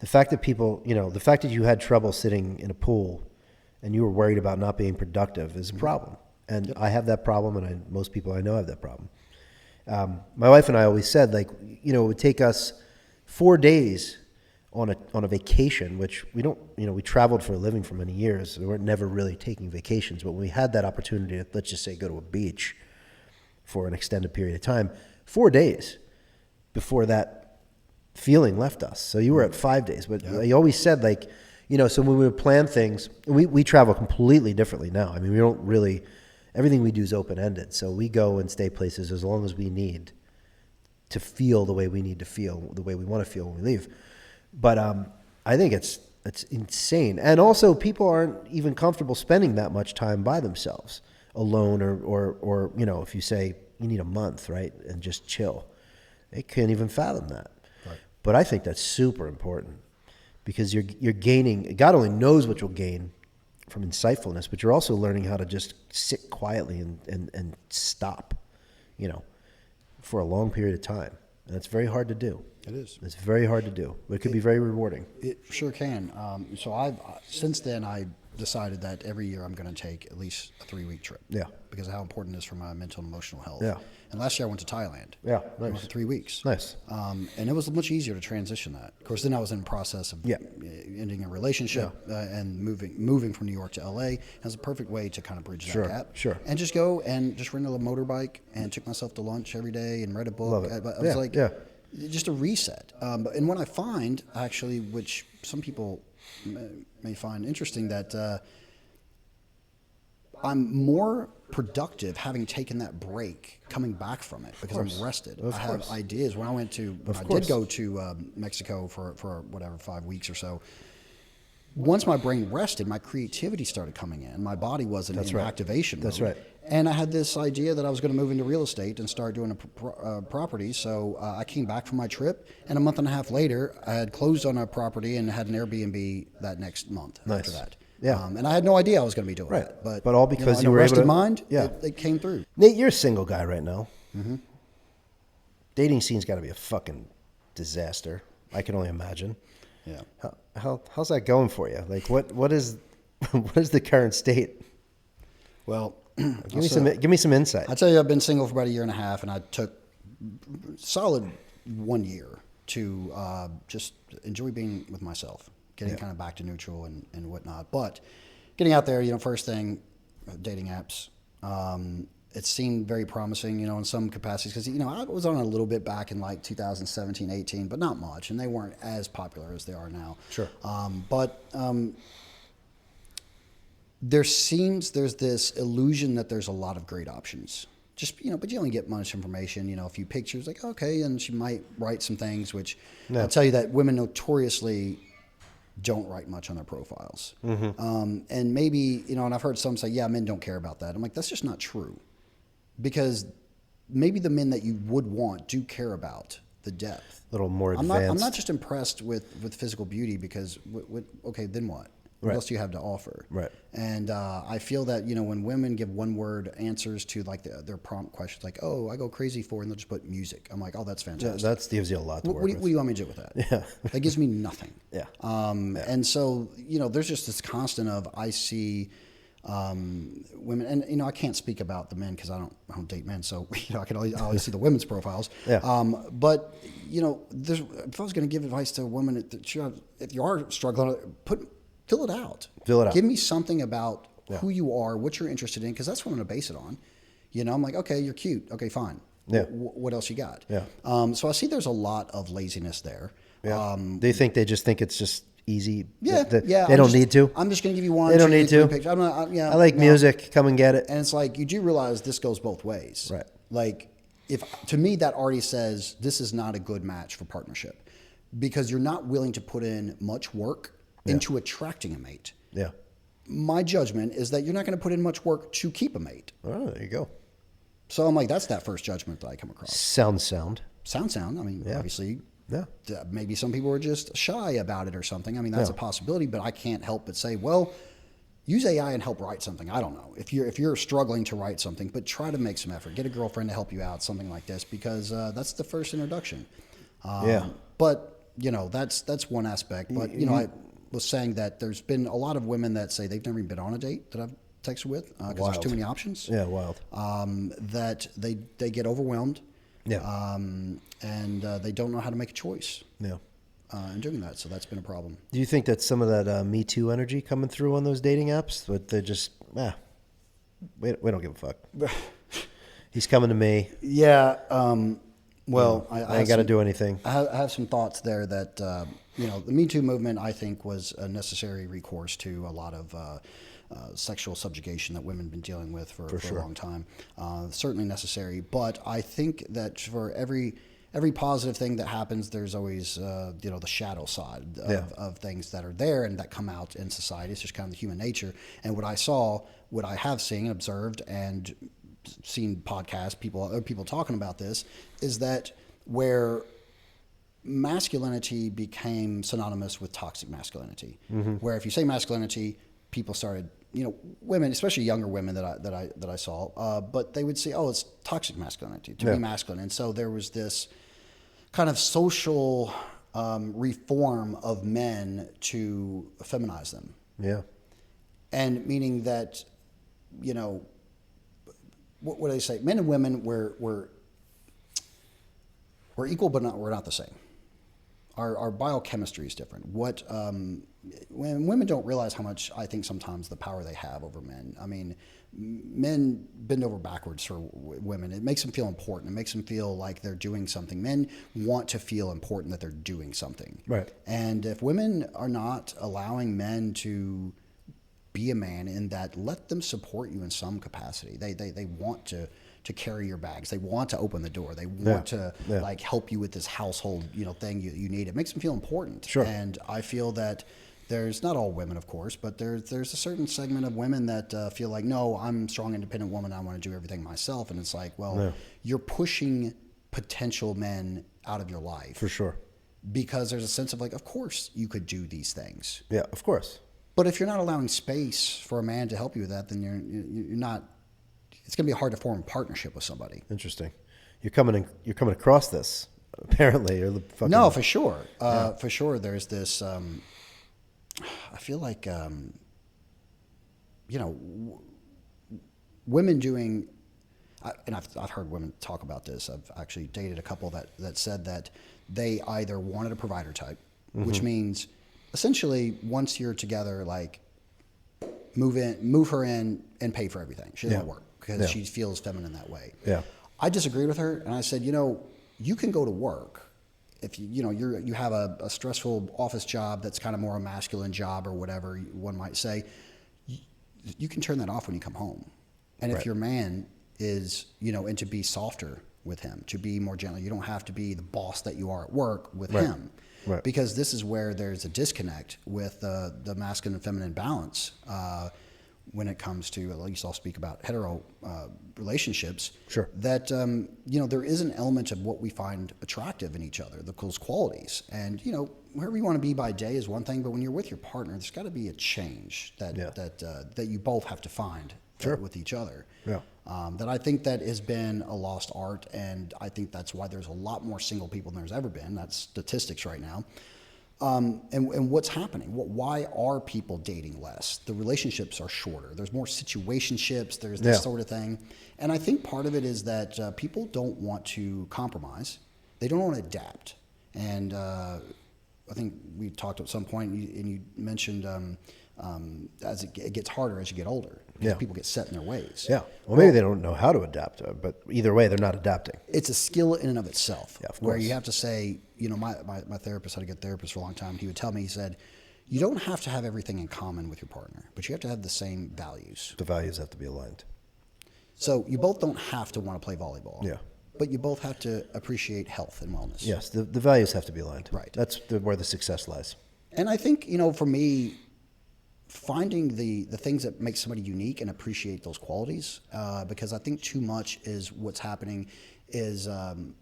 A: The fact that people, the fact that you had trouble sitting in a pool and you were worried about not being productive is a problem. And I have that problem, and most people I know have that problem. My wife and I always said, like, it would take us 4 days on a vacation, which we don't, we traveled for a living for many years. We weren't never really taking vacations, but when we had that opportunity to, let's just say, go to a beach for an extended period of time, 4 days before that feeling left us. So you were at 5 days, but you always said, like, so when we would plan things, we travel completely differently now. I mean, we don't really, everything we do is open-ended. So we go and stay places as long as we need to feel the way we need to feel, the way we want to feel when we leave. But I think it's insane. And also, people aren't even comfortable spending that much time by themselves, alone, or if you say you need a month, right, and just chill. They can't even fathom that. Right. But I think that's super important, because you're gaining, God only knows what you'll gain from insightfulness, but you're also learning how to just sit quietly and stop, for a long period of time. And it's very hard to do.
B: It is.
A: It's very hard to do, but it could be very rewarding.
B: It sure can. So since then I decided that every year I'm going to take at least a 3-week trip. Yeah. Because of how important it is for my mental and emotional health. Yeah. And last year I went to Thailand.
A: Yeah. Nice.
B: I went for 3 weeks.
A: Nice.
B: And it was much easier to transition that. Of course, then I was in the process of ending a relationship and moving from New York to LA. It was a perfect way to kind of bridge that gap. Sure. And just go and just rent a motorbike and took myself to lunch every day and read a book.
A: Love it.
B: I was like, just a reset. And what I find, actually, which some people may find interesting, that I'm more productive having taken that break, coming back from it, because I'm rested. I have ideas. When I did go to Mexico for whatever, 5 weeks or so, once my brain rested, my creativity started coming in. My body wasn't in activation mode.
A: That's right.
B: And I had this idea that I was going to move into real estate and start doing a property. So I came back from my trip, and a month and a half later, I had closed on a property and had an Airbnb that next month after that. Yeah. And I had no idea I was going to be doing that. But all because you were able to. Mind, it came through.
A: Nate, you're a single guy right now. Mm-hmm. Dating scene's got to be a fucking disaster. I can only imagine.
B: Yeah.
A: How's that going for you? Like, what is the current state?
B: Well,
A: give me some insight.
B: I tell you, I've been single for about a year and a half, and I took solid 1 year to just enjoy being with myself, getting kind of back to neutral and whatnot. But getting out there, first thing, dating apps. It seemed very promising, in some capacities, because, I was on a little bit back in like 2017, 18, but not much, and they weren't as popular as they are now. Sure. But there's this illusion that there's a lot of great options. Just, but you only get much information, a few pictures, like, okay, and she might write some things, which I'll tell you that women notoriously don't write much on their profiles. Mm-hmm. And maybe, and I've heard some say, men don't care about that. I'm like, that's just not true. Because maybe the men that you would want do care about the depth.
A: A little more advanced.
B: I'm not just impressed with physical beauty, because, okay, then what? What else do you have to offer? Right. And I feel that, when women give one-word answers to like their prompt questions, like, oh, I go crazy for, and they'll just put music. I'm like, oh, that's fantastic.
A: That gives you a lot to work with.
B: What do you want me to do with that? Yeah. That gives me nothing. Yeah. And so, there's just this constant of, I see women, and I can't speak about the men because I don't date men, so I can always see the women's profiles. Yeah. But if I was going to give advice to a woman, if you are struggling, fill it out. Fill it out. Give me something about who you are, what you're interested in, because that's what I'm going to base it on. I'm like, okay, you're cute. Okay, fine. Yeah. What else you got? Yeah. So I see there's a lot of laziness there. Yeah. They
A: just think it's just easy.
B: Yeah.
A: They don't need to.
B: I'm just going to give you one.
A: They don't need to.
B: Picture.
A: I like music. Come and get it.
B: And it's like, you do realize this goes both ways. Right. Like, to me, that already says this is not a good match for partnership, because you're not willing to put in much work into attracting a mate. Yeah. My judgment is that you're not going to put in much work to keep a mate.
A: Oh, there you go.
B: So I'm like, that's that first judgment that I come across.
A: Sound.
B: I mean, obviously,
A: Yeah.
B: Maybe some people are just shy about it or something. I mean, that's
A: Yeah.
B: a possibility, but I can't help but say, well, use AI and help write something. I don't know if you're struggling to write something, but try to make some effort. Get a girlfriend to help you out, something like this, because that's the first introduction.
A: Yeah.
B: But that's one aspect. But I was saying that there's been a lot of women that say they've never even been on a date that I've texted with because there's too many options.
A: Yeah, wild.
B: That they get overwhelmed.
A: Yeah.
B: And they don't know how to make a choice.
A: Yeah.
B: In doing that, so that's been a problem.
A: Do you think that some of that Me Too energy coming through on those dating apps, but they're just, we don't give a fuck. He's coming to me.
B: Yeah. Well,
A: I ain't got to do anything.
B: I have some thoughts there that the Me Too movement, I think, was a necessary recourse to a lot of sexual subjugation that women have been dealing with for a long time. Certainly necessary, but I think that for every positive thing that happens, there's always the shadow side of things that are there and that come out in society. It's just kind of the human nature. And what I have seen, observed, and seen podcasts, people talking about this, is that where masculinity became synonymous with toxic masculinity, where if you say masculinity, people started, women, especially younger women that I saw, but they would say, oh, it's toxic masculinity to be masculine. And so there was this kind of social reform of men to feminize them.
A: Yeah.
B: And meaning that, what do they say? Men and women, we're equal, but we're not the same. Our biochemistry is different. When women don't realize how much, I think sometimes, the power they have over men. I mean, men bend over backwards for women. It makes them feel important. It makes them feel like they're doing something. Men want to feel important, that they're doing something.
A: Right.
B: And if women are not allowing men to be a man in that, let them support you in some capacity. They want to carry your bags. They want to open the door. They want to like help you with this household thing you need. It makes them feel important.
A: Sure.
B: And I feel that there's, not all women, of course, but there's a certain segment of women that feel like, no, I'm a strong, independent woman. I want to do everything myself. And it's like, well, you're pushing potential men out of your life.
A: For sure. Because
B: there's a sense of like, of course you could do these things.
A: Yeah, of course.
B: But if you're not allowing space for a man to help you with that, then you're not. It's going to be hard to form a partnership with somebody.
A: Interesting. You're coming across this, apparently. You're the fucking...
B: No, for sure. For sure, there's this. I feel like women doing, and I've heard women talk about this. I've actually dated a couple that said that they either wanted a provider type, which means essentially once you're together, like move her in and pay for everything. She doesn't work because she feels feminine that way. Yeah. I disagreed with her, and I said, you can go to work if you have a stressful office job that's kind of more a masculine job or whatever one might say. You can turn that off when you come home. And if your man is, and to be softer with him, to be more gentle, you don't have to be the boss that you are at work with him. Right. Because this is where there's a disconnect with the masculine and feminine balance when it comes to, at least I'll speak about hetero relationships. Sure. That, there is an element of what we find attractive in each other, those qualities. And, wherever you want to be by day is one thing, but when you're with your partner, there's got to be a change that you both have to find with each other. Yeah. That I think that has been a lost art, and I think that's why there's a lot more single people than there's ever been. That's statistics right now. And what's happening? Why are people dating less? The relationships are shorter. There's more situationships. There's this sort of thing. And I think part of it is that people don't want to compromise. They don't want to adapt. And I think we talked at some point, and you mentioned as it gets harder as you get older. Because people get set in their ways. Yeah.
A: Well, maybe they don't know how to adapt, but either way, they're not adapting.
B: It's a skill in and of itself.
A: Yeah, of course.
B: Where you have to say, my therapist had a good therapist for a long time. He would tell me, he said, you don't have to have everything in common with your partner, but you have to have the same values.
A: The values have to be aligned.
B: So you both don't have to want to play volleyball.
A: Yeah.
B: But you both have to appreciate health and wellness.
A: Yes, the values have to be aligned.
B: Right.
A: That's where the success lies.
B: And I think, for me, finding the things that make somebody unique and appreciate those qualities, because I think too much is what's happening is, and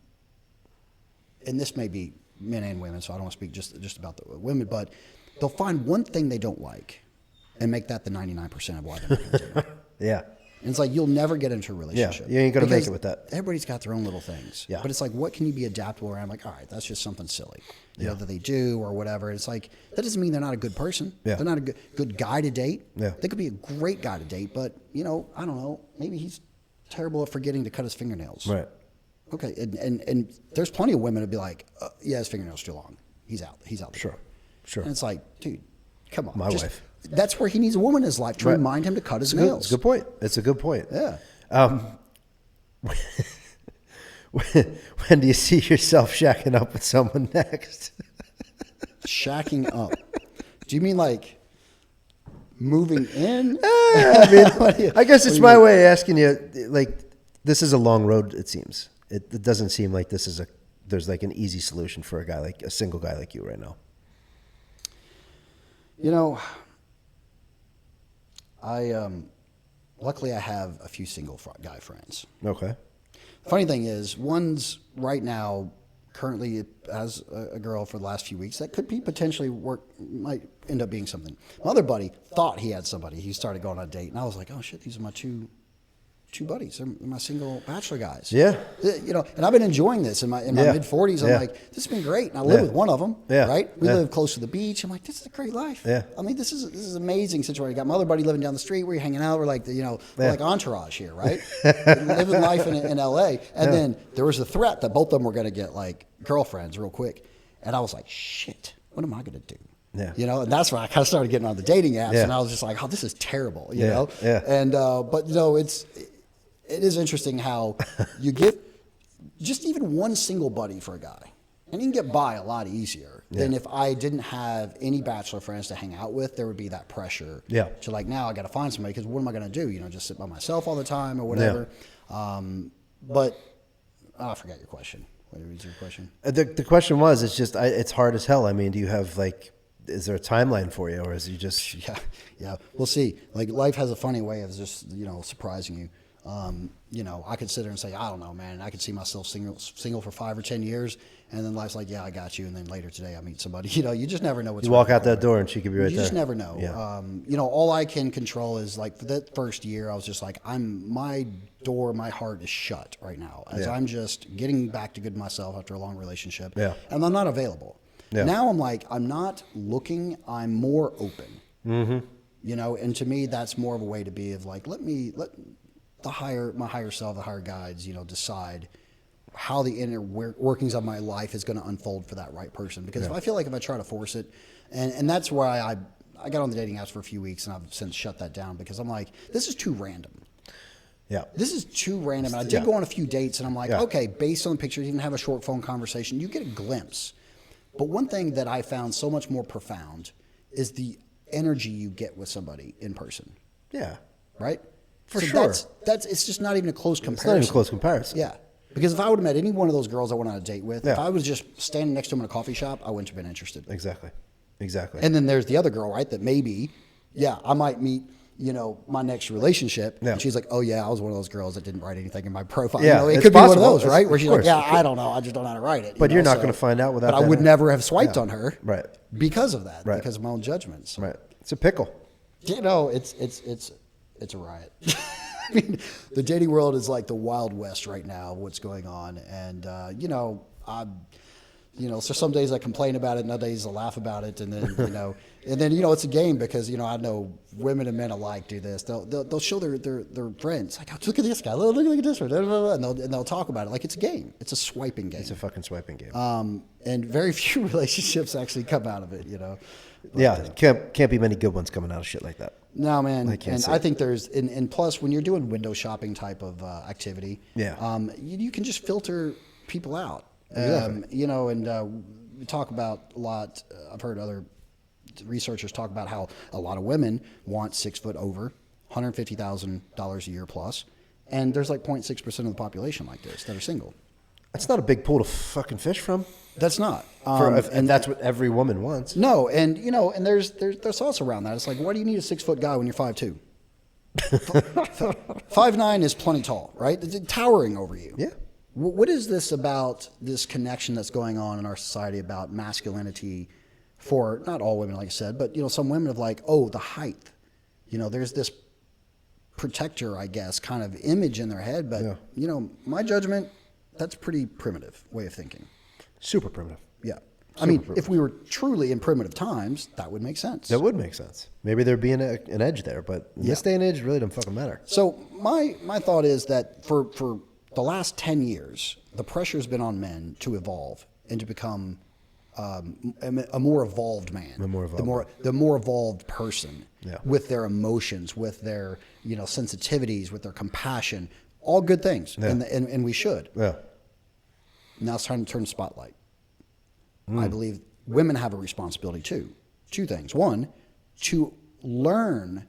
B: this may be men and women, so I don't want to speak just about the women, but they'll find one thing they don't like and make that the 99% of why they're not going to do it.
A: Yeah.
B: And it's like, you'll never get into a relationship.
A: Yeah, you ain't going to make it with that.
B: Everybody's got their own little things.
A: Yeah.
B: But it's like, what can you be adaptable around? Like, all right, that's just something silly, you know, that they do or whatever. It's like, that doesn't mean they're not a good person.
A: Yeah.
B: They're not a good guy to date.
A: Yeah.
B: They could be a great guy to date, but, you know, I don't know, maybe he's terrible at forgetting to cut his fingernails.
A: Right.
B: Okay, and there's plenty of women to be like, yeah, his fingernails too long. He's out. He's out.
A: Sure.
B: And it's like, dude, come on.
A: My wife.
B: That's where he needs a woman in his life to remind him to cut his nails.
A: It's a good point. It's a good point.
B: Yeah.
A: When do you see yourself shacking up with someone next?
B: Shacking up. Do you mean like moving in?
A: I mean, I guess it's my way of asking you, like, this is a long road, it seems. It doesn't seem like there's like an easy solution for a single guy like you right now.
B: You know, luckily I have a few single guy friends.
A: Okay.
B: Funny thing is, one's right now currently has a girl for the last few weeks that could be potentially might end up being something. My other buddy thought he had somebody. He started going on a date, and I was like, oh shit, these are my two buddies. They're my single bachelor guys.
A: Yeah.
B: You know, and I've been enjoying this in my mid 40s. I'm like, this has been great. And I live with one of them.
A: Yeah.
B: Right. We live close to the beach. I'm like, this is a great life.
A: Yeah.
B: I mean, this is an amazing situation. I got my other buddy living down the street. We're hanging out. We're like, we're like entourage here, right? Living life in LA. And then there was a threat that both of them were going to get like girlfriends real quick. And I was like, shit, what am I going to do?
A: Yeah.
B: You know, and that's when I kind of started getting on the dating apps, and I was just like, oh, this is terrible. You know.
A: Yeah.
B: And but you know, it is interesting how you get just even one single buddy for a guy, and you can get by a lot easier than if I didn't have any bachelor friends to hang out with. There would be that pressure to like, now I got to find somebody, because what am I going to do? You know, just sit by myself all the time or whatever. But I forgot your question. What was your question?
A: The question was, it's hard as hell. I mean, do you have is there a timeline for you, or is you just...
B: Yeah. We'll see. Like, life has a funny way of just, surprising you. You know, I could sit there and say, I don't know, man. I could see myself single for 5 or 10 years, and then life's like, yeah, I got you. And then later today, I meet somebody. You know, you just never know what's.
A: You walk out that door, and she could be right there.
B: You just never know.
A: Yeah.
B: You know, all I can control is like, for that first year, I was just like, my heart is shut right now, as I'm just getting back to good myself after a long relationship. Yeah. And I'm not available. Yeah. Now I'm like, I'm not looking. I'm more open. Mm-hmm. You know, and to me, that's more of a way to be of like, let my higher self, the higher guides, decide how the inner workings of my life is going to unfold for that right person. Because if I feel like if I try to force it, and that's why I got on the dating apps for a few weeks, and I've since shut that down, because I'm like, this is too random. Yeah. This is too random. And I did go on a few dates, and I'm like, okay, based on the pictures, even have a short phone conversation, you get a glimpse. But one thing that I found so much more profound is the energy you get with somebody in person.
A: Yeah.
B: Right?
A: For sure.
B: That's it's just not even a close comparison.
A: It's not even a close comparison.
B: Yeah. Because if I would have met any one of those girls I went on a date with, if I was just standing next to them in a coffee shop, I wouldn't have been interested.
A: Exactly.
B: And then there's the other girl, right, that maybe, I might meet, my next relationship. Yeah. And she's like, oh, yeah, I was one of those girls that didn't write anything in my profile.
A: Yeah,
B: it could
A: possible.
B: Be one of those, right? Where she's like, yeah, I don't know. I just don't know how to write it.
A: But you're not going to find out without
B: that. But I would never have swiped on her.
A: Right.
B: Because of that. Right. Because of my own judgments.
A: Right. It's a pickle.
B: It's a riot. I mean, the dating world is like the Wild West right now, what's going on. And, so some days I complain about it, and other days I laugh about it. And then, it's a game, because, I know women and men alike do this. They'll show their friends, like, oh, look at this guy, look at this one, and they'll talk about it like it's a game. It's a swiping game.
A: It's a fucking swiping game.
B: And very few relationships actually come out of it,
A: But, can't be many good ones coming out of shit like that.
B: No, man. I think there's, and plus when you're doing window shopping type of activity, you can just filter people out. We talk about a lot. I've heard other researchers talk about how a lot of women want 6 foot over, $150,000 a year plus, and there's like 0.6% of the population like this that are single.
A: That's not a big pool to fucking fish from.
B: That's not.
A: And that's what every woman wants.
B: No, and and there's thoughts around that. It's like, why do you need a 6 foot guy when you're 5'2"? 5'9" is plenty tall, right? It's towering over you.
A: Yeah.
B: What is this about this connection that's going on in our society about masculinity for not all women, like I said, but some women have like, oh, the height. There's this protector, I guess, kind of image in their head, but my judgment, that's pretty primitive way of thinking.
A: Super primitive.
B: Yeah. I mean, if we were truly in primitive times, that would make sense.
A: That would make sense. Maybe there'd be an edge there, but in this day and age, it really doesn't fucking matter.
B: So my thought is that for the last 10 years, the pressure's been on men to evolve and to become a more evolved man, the more evolved person, with their emotions, with their sensitivities, with their compassion, all good things, and we should.
A: Yeah.
B: Now it's time to turn the spotlight. I believe women have a responsibility too. Two things: one, to learn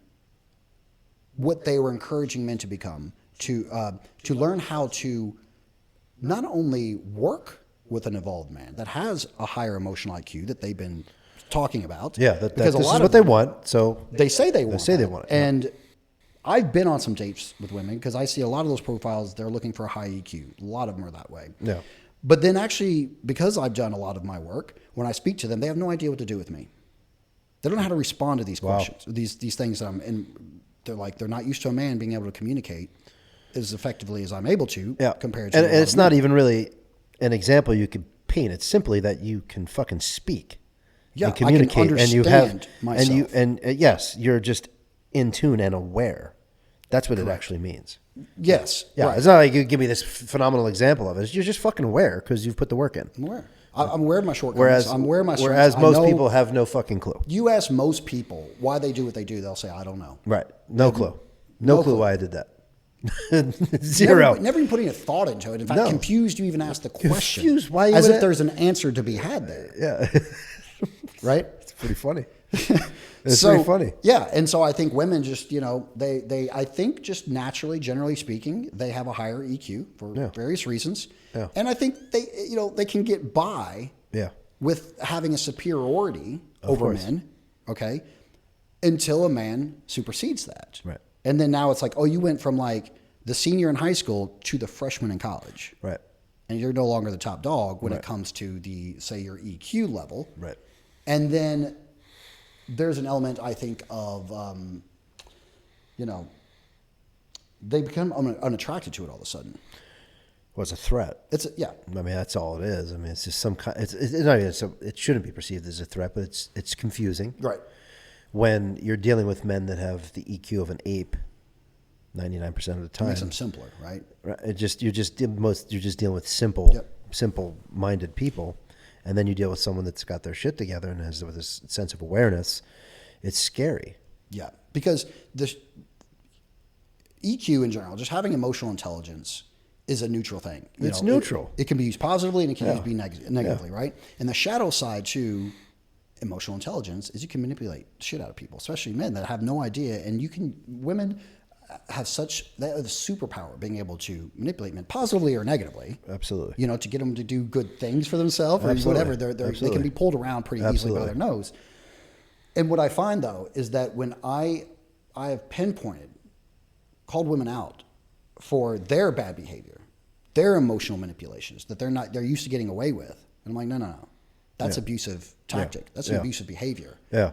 B: what they were encouraging men to become, to learn how to not only work with an evolved man that has a higher emotional IQ that they've been talking about.
A: Yeah, because this is what they want. So
B: they say they want
A: it.
B: And I've been on some dates with women because I see a lot of those profiles. They're looking for a high EQ. A lot of them are that way.
A: Yeah.
B: But then actually, because I've done a lot of my work, when I speak to them, they have no idea what to do with me. They don't know how to respond to these questions, these things. And they're not used to a man being able to communicate as effectively as I'm able to. Compared to,
A: and it's not even really an example you could paint. It's simply that you can fucking speak, and communicate,
B: I can understand myself.
A: Yes, you're just in tune and aware. That's what it actually means.
B: Yes.
A: Yeah. Right. It's not like you give me this phenomenal example of it. You're just fucking aware because you've put the work in.
B: I'm aware. I'm aware of my shortcomings. I'm aware of my strengths.
A: Whereas most people have no fucking clue.
B: You ask most people why they do what they do, they'll say, I don't know.
A: Right. No clue. No clue why I did that. Zero.
B: Never even putting a thought into it. In fact, confused, you even ask the question.
A: Confused. Why?
B: As if there's an answer to be had there.
A: Yeah.
B: Right?
A: It's pretty funny. It's pretty funny.
B: Yeah. And so I think women just, I think just naturally, generally speaking, they have a higher EQ for various reasons. Yeah. And I think they can get by with having a superiority over men, okay, until a man supersedes that.
A: Right.
B: And then now it's like, oh, you went from like the senior in high school to the freshman in college.
A: Right.
B: And you're no longer the top dog when it comes to say your EQ level.
A: Right.
B: And then there's an element, I think, of, they become unattracted to it all of a sudden.
A: Well, it's a threat.
B: I
A: mean, that's all it is. I mean, it's just some kind. It's not even. It shouldn't be perceived as a threat, but it's confusing.
B: Right.
A: When you're dealing with men that have the EQ of an ape, 99% of the time,
B: it makes them simpler, right?
A: Right. You're just dealing with simple-minded people. And then you deal with someone that's got their shit together and has this sense of awareness. It's scary.
B: Yeah, because the EQ in general, just having emotional intelligence, is a neutral thing.
A: It's neutral.
B: It can be used positively and it can be negatively, right? And the shadow side to emotional intelligence is you can manipulate the shit out of people, especially men that have no idea. And women have they have the superpower of being able to manipulate men positively or negatively.
A: Absolutely.
B: To get them to do good things for themselves or whatever. They can be pulled around pretty easily by their nose. And what I find though is that when I have called women out for their bad behavior, their emotional manipulations that they're used to getting away with. And I'm like, no. That's abusive tactic. That's an abusive behavior.
A: Yeah.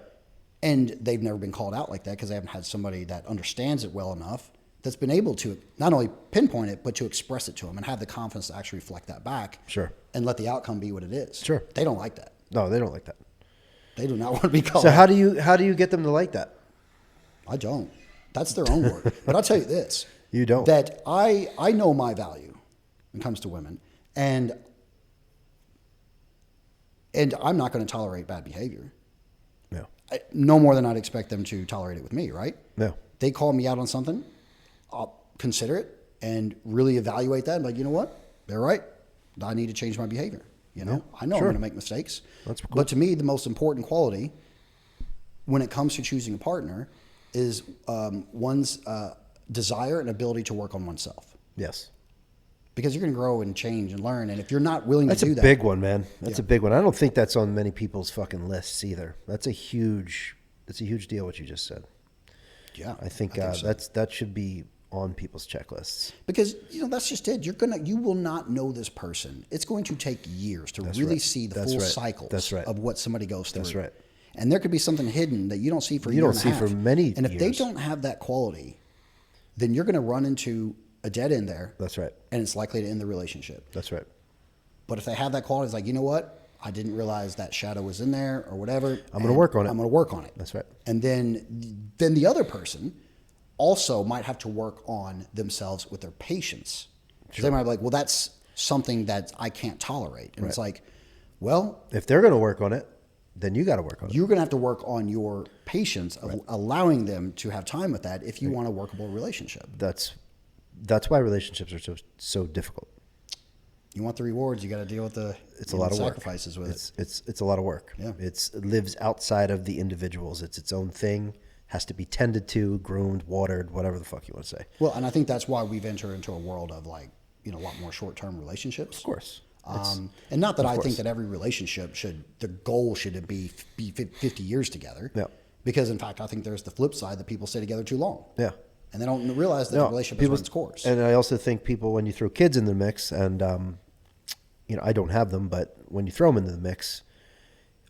B: And they've never been called out like that because they haven't had somebody that understands it well enough that's been able to not only pinpoint it, but to express it to them and have the confidence to actually reflect that back.
A: Sure.
B: And let the outcome be what it is.
A: Sure.
B: They don't like that.
A: No, they don't like that.
B: They do not want to be called
A: out.
B: So
A: how do you get them to like that?
B: I don't. That's their own word. But I'll tell you this.
A: You don't.
B: That I know my value when it comes to women. And I'm not going to tolerate bad behavior.
A: No.
B: No more than I'd expect them to tolerate it with me, right?
A: No.
B: They call me out on something, I'll consider it and really evaluate that. I'm like, you know what? They're right. I need to change my behavior. I know I'm going to make mistakes.
A: That's cool.
B: But to me, the most important quality when it comes to choosing a partner is one's desire and ability to work on oneself.
A: Yes.
B: Because you're going to grow and change and learn. And if you're not willing to do that.
A: That's a big one, man. That's a big one. I don't think that's on many people's fucking lists either. That's a huge deal what you just said.
B: Yeah.
A: I think,
B: so.
A: that should be on people's checklists.
B: Because, that's just it. You will not know this person. It's going to take years to really see the full cycles of what somebody goes through.
A: That's right.
B: And there could be something hidden that you don't see for a
A: you
B: year
A: don't
B: and
A: see
B: a half.
A: for many
B: And if
A: years.
B: they don't have that quality, then you're going to run into a dead end there.
A: That's right.
B: And it's likely to end the relationship.
A: That's right.
B: But if they have that quality, it's like, you know what? I didn't realize that shadow was in there or whatever.
A: I'm going to work on it.
B: I'm going to work on it.
A: That's right.
B: And then the other person also might have to work on themselves with their patience. Sure. They might be like, well, that's something that I can't tolerate. And it's like, well,
A: if they're going to work on it, then you got to work on it.
B: You're going to have to work on your patience of allowing them to have time with that if you want a workable relationship.
A: That's why relationships are so difficult.
B: You want the rewards, you got to deal with the
A: a lot of
B: sacrifices
A: work.
B: with
A: it. It's a lot of work.
B: Yeah.
A: It lives outside of the individuals. It's its own thing. Has to be tended to, groomed, watered, whatever the fuck you want to say.
B: Well, and I think that's why we've entered into a world of a lot more short-term relationships.
A: Of course.
B: And not that I think that every relationship the goal should be 50 years together.
A: Yeah.
B: Because in fact, I think there's the flip side that people stay together too long.
A: Yeah.
B: And they don't realize that the relationship has run its course.
A: And I also think people, when you throw kids in the mix, and I don't have them, but when you throw them into the mix,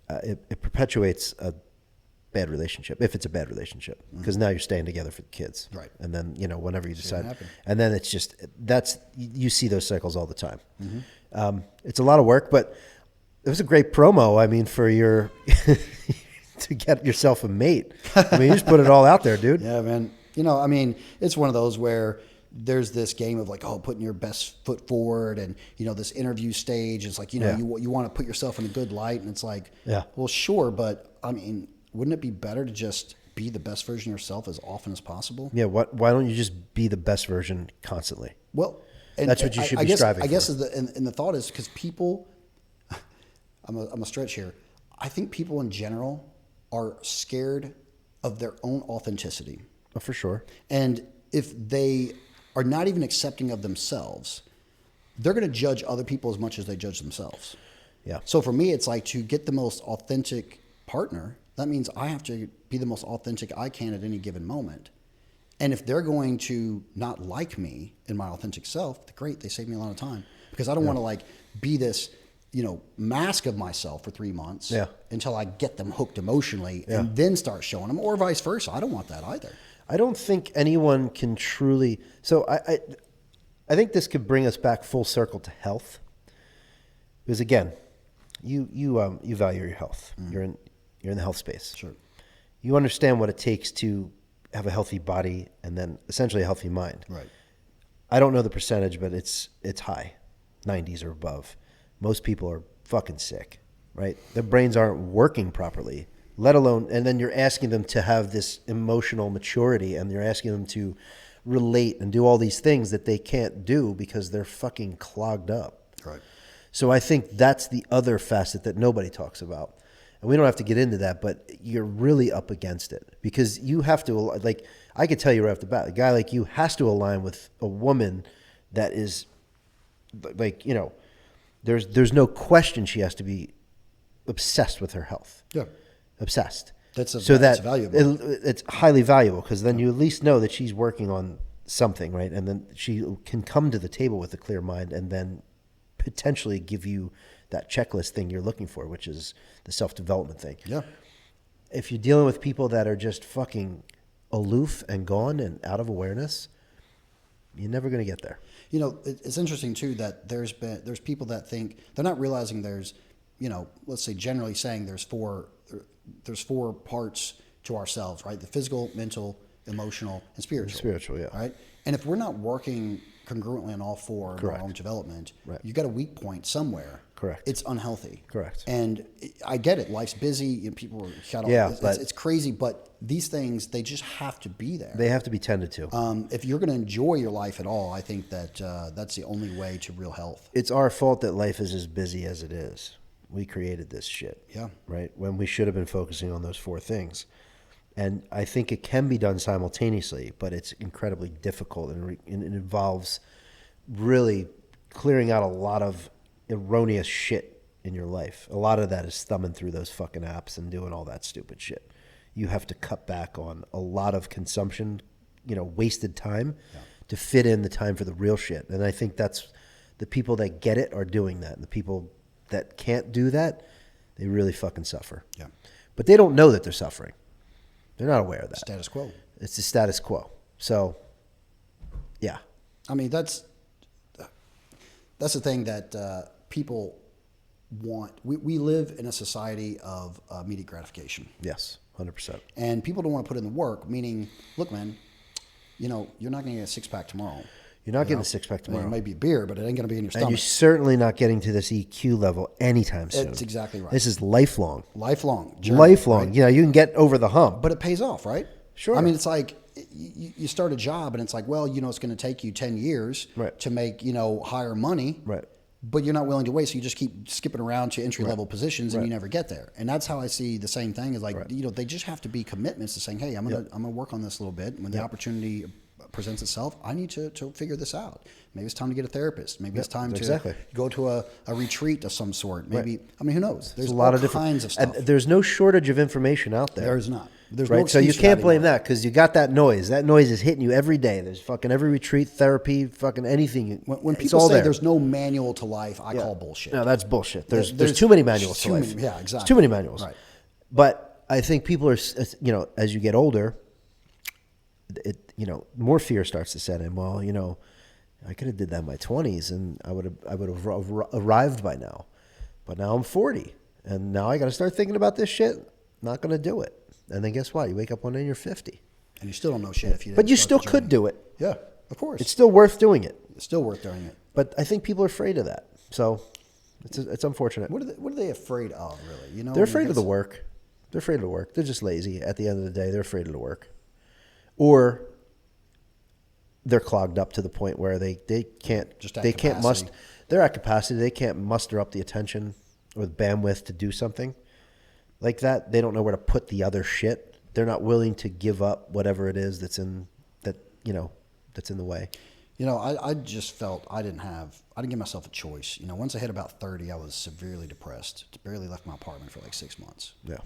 A: it perpetuates a bad relationship, if it's a bad relationship, because now you're staying together for the kids.
B: Right.
A: And then, whenever you decide, and then it's just, you see those cycles all the time. Mm-hmm. It's a lot of work, but it was a great promo. I mean, for your, to get yourself a mate. I mean, you just put it all out there, dude.
B: Yeah, man. It's one of those where there's this game of putting your best foot forward, and this interview stage. It's like you want to put yourself in a good light, and it's like, well, sure, but I mean, wouldn't it be better to just be the best version of yourself as often as possible?
A: Yeah. Why don't you just be the best version constantly?
B: Well,
A: that's what you should be striving for.
B: I guess the thought is because people, I'm a stretch here. I think people in general are scared of their own authenticity.
A: Oh, for sure.
B: And if they are not even accepting of themselves, they're going to judge other people as much as they judge themselves.
A: Yeah.
B: So for me, it's like to get the most authentic partner, that means I have to be the most authentic I can at any given moment. And if they're going to not like me in my authentic self, great, they save me a lot of time. Because I don't want to be this, mask of myself for 3 months until I get them hooked emotionally and then start showing them, or vice versa. I don't want that either.
A: I don't think anyone can truly. So I think this could bring us back full circle to health, because again, you value your health. You're in the health space.
B: Sure.
A: You understand what it takes to have a healthy body and then essentially a healthy mind.
B: Right.
A: I don't know the percentage, but it's high, 90s or above. Most people are fucking sick, right? Their brains aren't working properly, let alone, and then you're asking them to have this emotional maturity, and you're asking them to relate and do all these things that they can't do because they're fucking clogged up.
B: Right.
A: So I think that's the other facet that nobody talks about. And we don't have to get into that, but you're really up against it, because you have to, I could tell you right off the bat, a guy like you has to align with a woman that is there's no question she has to be obsessed with her health. Yeah. Obsessed. That's valuable. It's highly valuable, because then you at least know that she's working on something, right? And then she can come to the table with a clear mind and then potentially give you that checklist thing you're looking for, which is the self-development thing.
B: Yeah.
A: If you're dealing with people that are just fucking aloof and gone and out of awareness, you're never going to get there.
B: It's interesting too that there's people that think they're not realizing there's, let's say generally saying there's four parts to ourselves, right? The physical, mental, emotional, and spiritual.
A: Spiritual, yeah.
B: Right? And if we're not working congruently on all four in our own development, you got a weak point somewhere.
A: Correct.
B: It's unhealthy.
A: Correct.
B: And I get it. Life's busy. People are shut off.
A: Yeah,
B: it's crazy, but these things, they just have to be there.
A: They have to be tended to.
B: If you're going to enjoy your life at all, I think that that's the only way to real health.
A: It's our fault that life is as busy as it is. We created this shit.
B: Yeah.
A: Right? When we should have been focusing on those four things. And I think it can be done simultaneously, but it's incredibly difficult, and it involves really clearing out a lot of erroneous shit in your life. A lot of that is thumbing through those fucking apps and doing all that stupid shit. You have to cut back on a lot of consumption wasted time to fit in the time for the real shit. And I think that's the people that get it are doing that. And the people that can't do that, they really fucking suffer.
B: Yeah.
A: But they don't know that they're suffering. They're not aware of that.
B: Status quo.
A: It's the status quo. So, yeah.
B: I mean, that's the thing that people want. We live in a society of immediate gratification.
A: Yes, 100%.
B: And people don't want to put in the work, meaning, look, man, you're not going to get a six-pack tomorrow.
A: You're not getting a six-pack tomorrow.
B: It might be beer, but it ain't going to be in your stomach.
A: And you're certainly not getting to this EQ level anytime soon.
B: That's exactly right.
A: This is lifelong.
B: Lifelong. Journey,
A: Lifelong.
B: right?
A: You can get over the hump.
B: But it pays off, right?
A: Sure.
B: I mean, it's like you start a job and it's like, well, it's going to take you 10 years to make, higher money.
A: Right.
B: But you're not willing to wait, so you just keep skipping around to entry-level positions and you never get there. And that's how I see the same thing is like, they just have to be commitments to saying, hey, I'm gonna work on this a little bit. When the opportunity presents itself, I need to figure this out. Maybe it's time to get a therapist. Maybe it's time to go to a retreat of some sort. Maybe, I mean, who knows? There's
A: a lot of
B: kinds of stuff.
A: And there's no shortage of information out there.
B: There is not. There's
A: right?
B: no
A: So you
B: excuse for
A: can't blame
B: anymore.
A: that because you got that noise. That noise is hitting you every day. There's fucking every retreat, therapy, fucking anything.
B: When
A: it's
B: people
A: all
B: say
A: there.
B: there's no manual to life, I call bullshit.
A: No, that's bullshit. There's
B: There's
A: too many manuals to
B: too
A: life.
B: many- yeah, exactly.
A: There's too many manuals.
B: Right.
A: But I think people are, as you get older, more fear starts to set in. Well, I could have did that in my 20s and I would have arrived by now. But now I'm 40 and now I got to start thinking about this shit. Not going to do it. And then guess what? You wake up one day and you're 50.
B: And you still don't know shit if you didn't
A: But you
B: start
A: still
B: the journey.
A: could do it.
B: Yeah, of course.
A: It's still worth doing it.
B: It's still worth doing it.
A: But I think people are afraid of that. So it's unfortunate.
B: What are they afraid of, really?
A: They're afraid of the work. They're afraid of the work. They're just lazy. At the end of the day, they're afraid of the work. Or they're clogged up to the point where they can't they're at capacity. They can't muster up the attention or the bandwidth to do something like that. They don't know where to put the other shit. They're not willing to give up whatever it is that's in the way.
B: I just felt I didn't give myself a choice. Once I hit about 30, I was severely depressed. Barely left my apartment for like 6 months.
A: Yeah.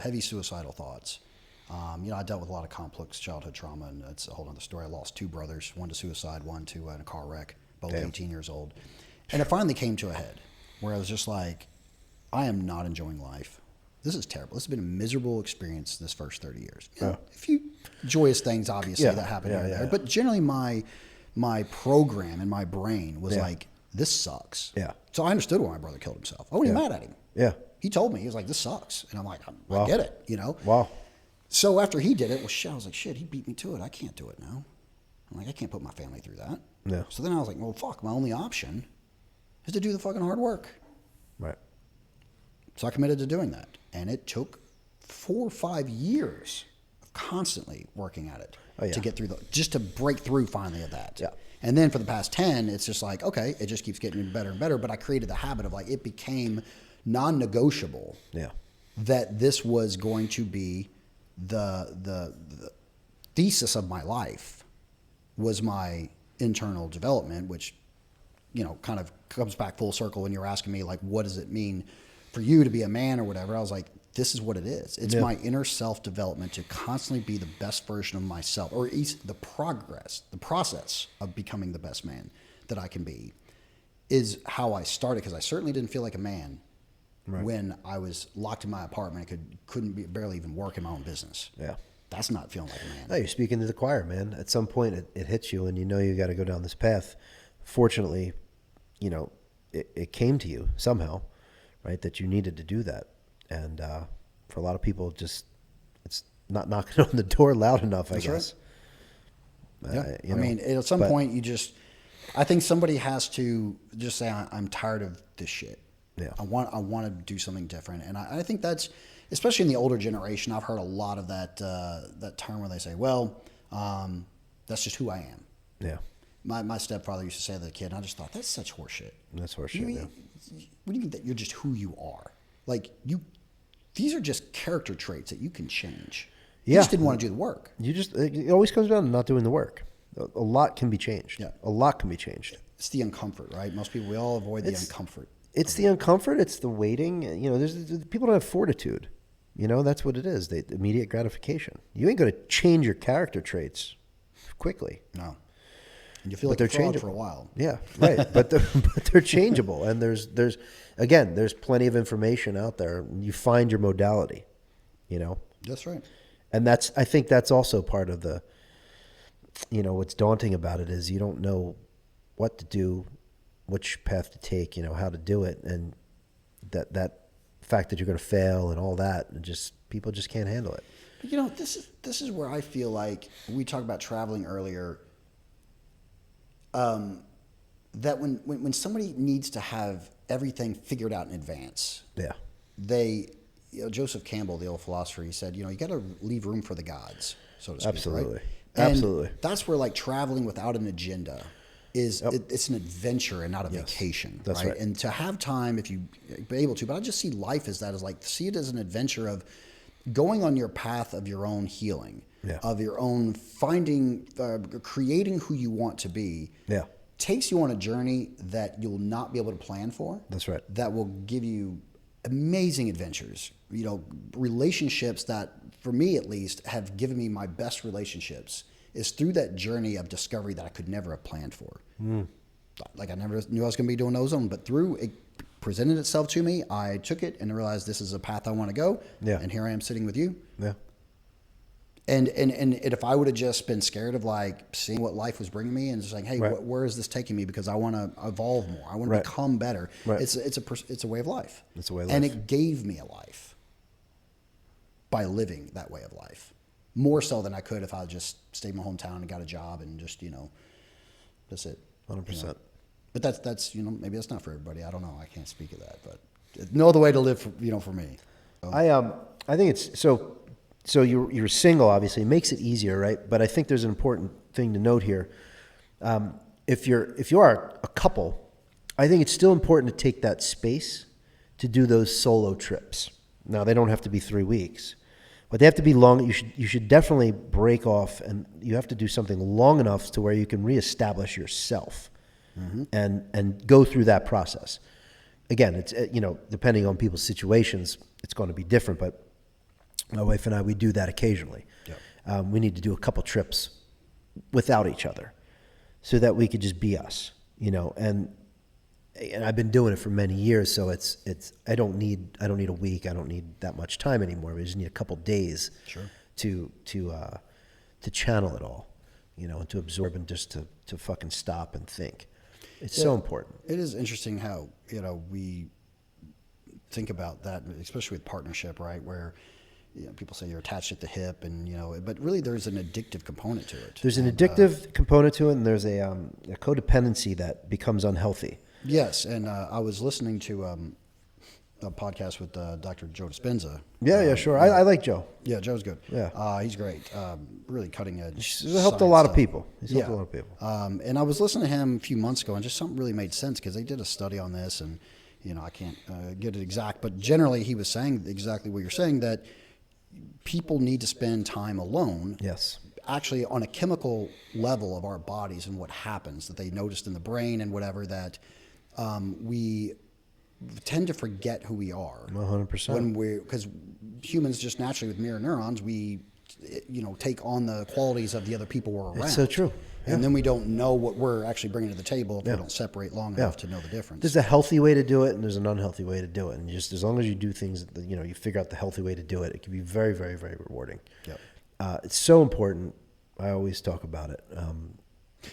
B: Heavy suicidal thoughts. I dealt with a lot of complex childhood trauma, and it's a whole other story. I lost 2 brothers, one to suicide, one to in a car wreck, both 18 years old. And it finally came to a head where I was just like, I am not enjoying life. This is terrible. This has been a miserable experience this first 30 years. A few joyous things, obviously, that happened here and there. But generally, my program in my brain was like, this sucks.
A: Yeah.
B: So I understood why my brother killed himself. I wasn't mad at him.
A: Yeah.
B: He told me, he was like, this sucks. And I'm like, I get it,
A: Wow.
B: So after he did it, I was like, shit, he beat me to it. I can't do it now. I'm like, I can't put my family through that.
A: Yeah.
B: So then I was like, well, fuck, my only option is to do the fucking hard work.
A: Right.
B: So I committed to doing that. And it took 4 or 5 years of constantly working at it to get through just to break through finally at that.
A: Yeah.
B: And then for the past 10, it's just like, okay, it just keeps getting better and better. But I created the habit of it became non-negotiable that this was going to be the thesis of my life was my internal development, which, kind of comes back full circle when you're asking me, like, what does it mean for you to be a man or whatever? I was like, this is what it is. It's my inner self-development to constantly be the best version of myself, or at least the process of becoming the best man that I can be is how I started, because I certainly didn't feel like a man when I was locked in my apartment and couldn't barely even work in my own business.
A: Yeah.
B: That's not feeling like a man.
A: No, you're speaking to the choir, man. At some point, it hits you, and you got to go down this path. Fortunately, it came to you somehow, right, that you needed to do that. And for a lot of people, it's not knocking on the door loud enough, I guess.
B: Right. Yeah. I mean, at some point, I think somebody has to just say, I'm tired of this shit.
A: Yeah.
B: I want to do something different. And I think that's, especially in the older generation, I've heard a lot of that term where they say, well, that's just who I am.
A: Yeah.
B: My stepfather used to say to the kid, and I just thought, that's such horseshit.
A: That's horseshit,
B: What do you mean that you're just who you are? Like, these are just character traits that you can change. You just didn't want to do the work.
A: It always comes down to not doing the work. A lot can be changed.
B: Yeah.
A: A lot can be changed.
B: It's the uncomfort, right? Most people, we all avoid the uncomfort.
A: It's the uncomfort. It's the waiting. People don't have fortitude. That's what it is. The immediate gratification. You ain't going to change your character traits quickly.
B: No. And you feel
A: But
B: like
A: they're
B: a fraud
A: changeable
B: for a while.
A: Yeah, right. But they're changeable, and there's plenty of information out there. You find your modality,
B: That's right.
A: and I think that's also part of the, what's daunting about it is you don't know what to do, which path to take, how to do it, and that fact that you're going to fail and all that, and people just can't handle it.
B: But this is where I feel like we talked about traveling earlier. That when somebody needs to have everything figured out in advance,
A: Yeah.
B: Joseph Campbell, the old philosopher, he said, you got to leave room for the gods, so to speak.
A: Absolutely.
B: Right? And
A: Absolutely.
B: that's where like traveling without an agenda is it's an adventure and not a vacation.
A: That's right.
B: And to have time if you be able to, but I just see life as that, as like, see it as an adventure of going on your path of your own healing, of your own finding, creating who you want to be.
A: Yeah.
B: Takes you on a journey that you'll not be able to plan for.
A: That's right.
B: That will give you amazing adventures. Relationships that, for me at least, have given me my best relationships is through that journey of discovery that I could never have planned for. Like I never knew I was going to be doing ozone, but through it presented itself to me, I took it and realized this is a path I want to go.
A: Yeah.
B: And here I am sitting with you.
A: Yeah.
B: And if I would have just been scared of like seeing what life was bringing me and just like, hey, where is this taking me? Because I want to evolve more. I want to become better.
A: Right.
B: It's a way of life.
A: It's a way of life.
B: And it gave me a life by living that way of life. More so than I could if I just stayed in my hometown and got a job and just, that's it.
A: 100%.
B: But that's maybe that's not for everybody. I don't know. I can't speak of that, but no other way to live for me. So.
A: I think it's so you're single, obviously, it makes it easier, right? But I think there's an important thing to note here. If you are a couple, I think it's still important to take that space to do those solo trips. Now, they don't have to be 3 weeks, but they have to be long. You should definitely break off, and you have to do something long enough to where you can reestablish yourself and go through that process. Again, it's depending on people's situations, it's going to be different, but my wife and I, we do that occasionally. Yep. We need to do a couple trips without each other so that we could just be us, and I've been doing it for many years. So I don't need a week. I don't need that much time anymore. We just need a couple days to channel it all, and to absorb and just to fucking stop and think. It's so important.
B: It is interesting how, we think about that, especially with partnership, right? Where, people say you're attached at the hip and, but really there's an addictive component to it.
A: There's an addictive component to it, and there's a codependency that becomes unhealthy.
B: Yes. And I was listening to a podcast with Dr. Joe Dispenza.
A: Yeah, sure. I like Joe.
B: Yeah, Joe's good.
A: Yeah.
B: He's great. Really cutting edge.
A: He's helped a lot of people.
B: And I was listening to him a few months ago, and just something really made sense because they did a study on this, and I can't get it exact, but generally he was saying exactly what you're saying, that people need to spend time alone.
A: Yes.
B: Actually, on a chemical level of our bodies and what happens that they noticed in the brain and whatever, that we tend to forget who we are.
A: 100%.
B: Because humans just naturally with mirror neurons, we take on the qualities of the other people we're around.
A: It's so true. Yeah.
B: And then we don't know what we're actually bringing to the table if we don't separate long enough to know the difference.
A: There's a healthy way to do it, and there's an unhealthy way to do it. And just as long as you do things, you figure out the healthy way to do it, it can be very, very, very rewarding.
B: Yep.
A: It's so important. I always talk about it.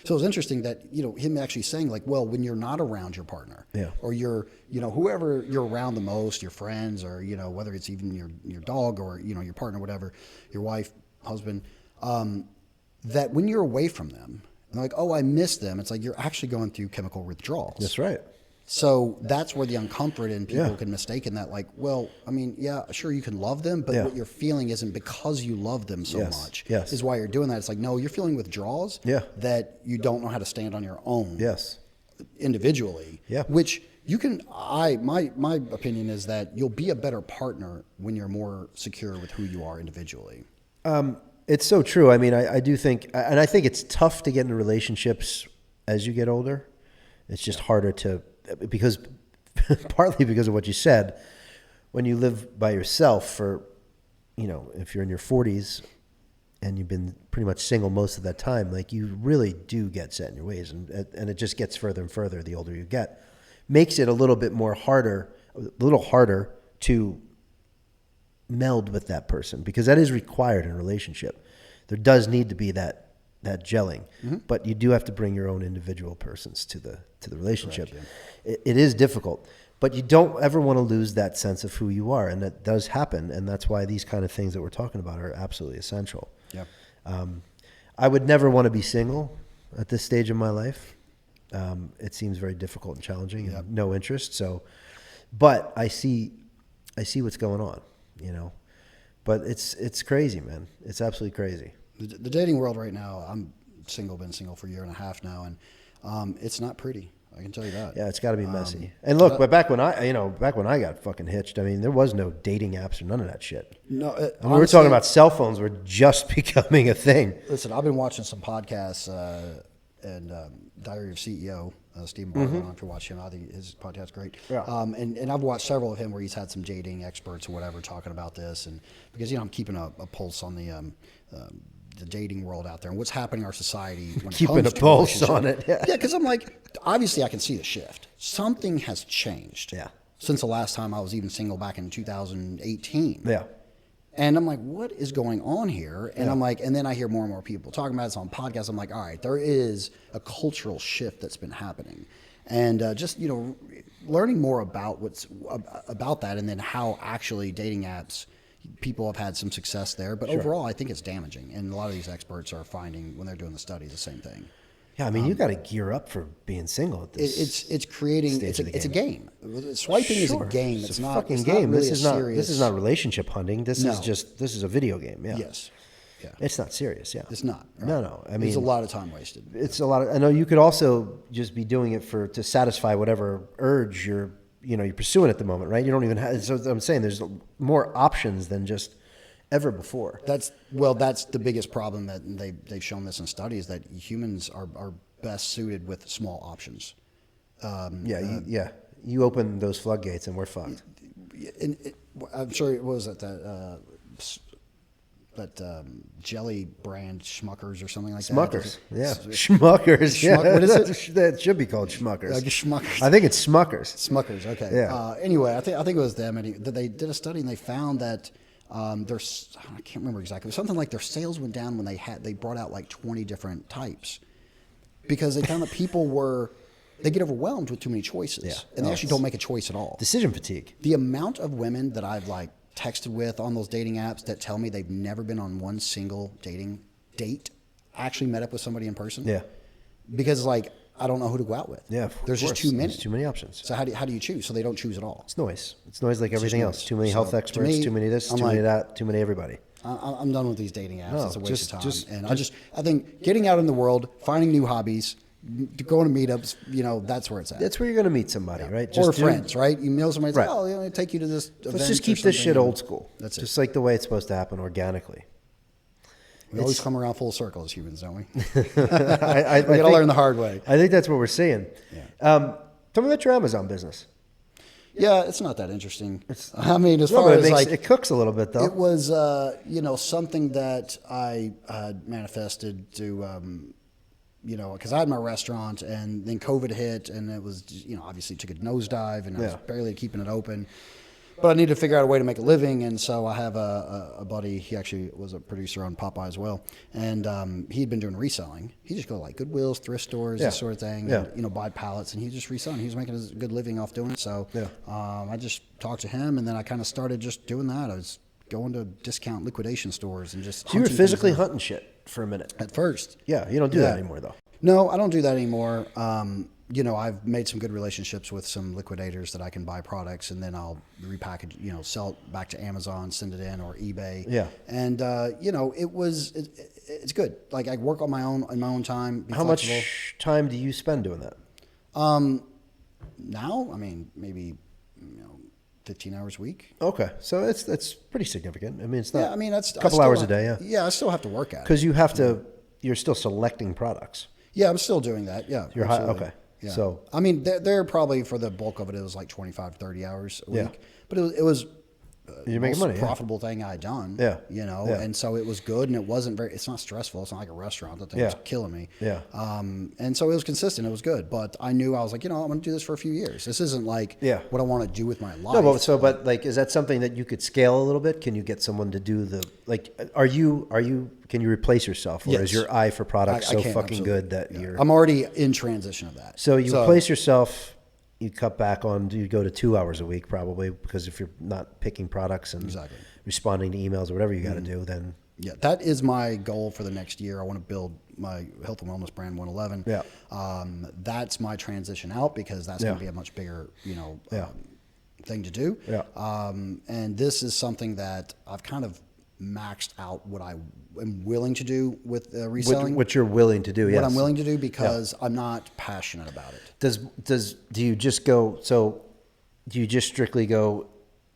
B: So it's interesting that, him actually saying like, well, when you're not around your partner or you're, whoever you're around the most, your friends or, whether it's even your dog or, your partner, whatever, your wife, husband, that when you're away from them, and like, oh, I miss them. It's like you're actually going through chemical withdrawals.
A: That's right.
B: So that's where the uncomfort in people can mistake in that, like, well, I mean, yeah, sure, you can love them, but what you're feeling isn't because you love them so much.
A: Yes.
B: Is why you're doing that. It's like, no, you're feeling withdrawals that you don't know how to stand on your own individually.
A: Yeah.
B: Which you can, my opinion is that you'll be a better partner when you're more secure with who you are individually.
A: It's so true. I mean, I do think, and I think it's tough to get into relationships as you get older. It's just harder to, because partly because of what you said, when you live by yourself for, if you're in your 40s, and you've been pretty much single most of that time, like you really do get set in your ways, and it just gets further and further the older you get. Makes it a little harder to meld with that person, because that is required in a relationship. There does need to be that gelling, but you do have to bring your own individual persons to the relationship.
B: Correct,
A: It is difficult, but you don't ever want to lose that sense of who you are, and that does happen, and that's why these kind of things that we're talking about are absolutely essential.
B: Yeah.
A: I would never want to be single at this stage of my life. It seems very difficult and challenging, and no interest. So, but I see what's going on, but it's crazy, man. It's absolutely crazy.
B: The dating world right now, I'm single, been single for a year and a half now, and it's not pretty. I can tell you that.
A: Yeah, it's got to be messy. And look, but back when I got fucking hitched, I mean, there was no dating apps or none of that shit.
B: No,
A: we were talking about cell phones were just becoming a thing.
B: Listen, I've been watching some podcasts, and Diary of CEO, Stephen Bartlett. I don't know if you watch him. I think his podcast's great.
A: Yeah.
B: And I've watched several of him where he's had some dating experts or whatever talking about this, and because I'm keeping a pulse on the dating world out there and what's happening in our society when
A: Keeping
B: it comes
A: a
B: to
A: pulse
B: relationship.
A: on it. Yeah,
B: because I'm like, obviously I can see the shift. Something has changed.
A: Yeah.
B: Since the last time I was even single back in 2018.
A: Yeah.
B: And I'm like, what is going on here? And I'm like, and then I hear more and more people talking about this on podcasts. I'm like, all right, there is a cultural shift that's been happening. And just, learning more about about that, and then how actually dating apps, people have had some success there. But overall, I think it's damaging. And a lot of these experts are finding, when they're doing the studies, the same thing.
A: Yeah, I mean, you got to gear up for being single at this.
B: It's creating. It's a game. Swiping is a game.
A: It's a
B: not
A: fucking
B: it's
A: game.
B: Not really
A: This is not relationship hunting. This
B: No.
A: is a video game. Yeah.
B: Yes. Yeah.
A: It's not serious. Yeah.
B: It's not. Right?
A: No. I mean,
B: it's a lot of time wasted.
A: It's a lot of. I know you could also just be doing it to satisfy whatever urge you're pursuing at the moment, right? You don't even have. So I'm saying there's more options than just ever before.
B: That's the biggest problem that they've shown this in studies, that humans are best suited with small options.
A: You open those floodgates and we're fucked.
B: I'm sure it was at that jelly brand Schmuckers or something like
A: Smuckers,
B: that.
A: yeah. Schmuckers, yeah.
B: What is it?
A: That should be called Schmuckers.
B: Schmuckers.
A: I think it's Smuckers.
B: Smuckers, okay.
A: Yeah.
B: Anyway, I think it was them. And they did a study and they found that I can't remember exactly. It was something like their sales went down when they brought out like 20 different types, because they found that people they get overwhelmed with too many choices, and they actually don't make a choice at all.
A: Decision fatigue.
B: The amount of women that I've texted with on those dating apps that tell me they've never been on one single dating date, actually met up with somebody in person.
A: Yeah.
B: Because I don't know who to go out with.
A: Yeah.
B: There's just too many.
A: There's too many options.
B: So how do you choose? So they don't choose at all.
A: It's noise. It's noise like everything else. Too many health experts. Too many this. Too many that. Too many everybody.
B: I'm done with these dating apps. It's a waste of time. I think getting out in the world, finding new hobbies, going to meetups, that's where it's at.
A: That's where you're going to meet somebody, right?
B: Or friends, right? You know somebody,
A: right.
B: I'll take you to this event.
A: Let's just keep this shit old school.
B: That's it.
A: Just like the way it's supposed to happen organically.
B: We always come around full circle as humans, don't we?
A: I
B: We got to learn the hard way.
A: I think that's what we're seeing.
B: Yeah.
A: Tell me about your Amazon business.
B: Yeah, it's not that interesting. Far as
A: it cooks a little bit though.
B: It was, something that I had manifested to, because I had my restaurant and then COVID hit and it was, obviously took a nosedive and I was barely keeping it open. But I needed to figure out a way to make a living, and so I have a buddy. He actually was a producer on Popeye as well, and he'd been doing reselling. He just go Goodwills, thrift stores, this sort of thing, and buy pallets, and he just reselling. He was making a good living off doing it. So I just talked to him, and then I kind of started just doing that. I was going to discount liquidation stores and just.
A: So you were physically hunting shit for a minute
B: at first.
A: Yeah, you don't do that anymore though.
B: No, I don't do that anymore. I've made some good relationships with some liquidators that I can buy products and then I'll repackage, sell it back to Amazon, send it in, or eBay.
A: Yeah.
B: And, it's good. I work on my own time.
A: How much time do you spend doing that?
B: Now, maybe, 15 hours a week.
A: Okay. So that's pretty significant. I mean, it's not
B: that's
A: a couple hours a day. Yeah.
B: Yeah. I still have to work at it.
A: Because you're still selecting products.
B: Yeah. I'm still doing that. Yeah.
A: You're high. Okay.
B: Yeah.
A: So
B: they're probably, for the bulk of it, it was 25, 30 hours a week. But it was
A: You're making
B: most
A: money,
B: profitable thing I'd done.
A: Yeah.
B: You know,
A: Yeah.
B: and so it was good, and it wasn't it's not stressful. It's not like a restaurant. That thing was killing me.
A: Yeah.
B: And so it was consistent. It was good, but I knew I was like, I'm going to do this for a few years. This isn't like what I want to do with my life.
A: No, but like, is that something that you could scale a little bit? Can you get someone to do can you replace yourself, or is your eye for product so fucking good that you're?
B: I'm already in transition of that.
A: So you replace yourself. You cut back on, you go to 2 hours a week probably, because if you're not picking products and responding to emails or whatever you got to do, then.
B: Yeah, that is my goal for the next year. I want to build my health and wellness brand 111.
A: Yeah.
B: That's my transition out, because that's going to be a much bigger, thing to do.
A: Yeah.
B: And this is something that I've kind of maxed out what I am willing to do with reselling.
A: What you're willing to do, yes.
B: What I'm willing to do, because I'm not passionate about it.
A: Do you just go, so do you just strictly go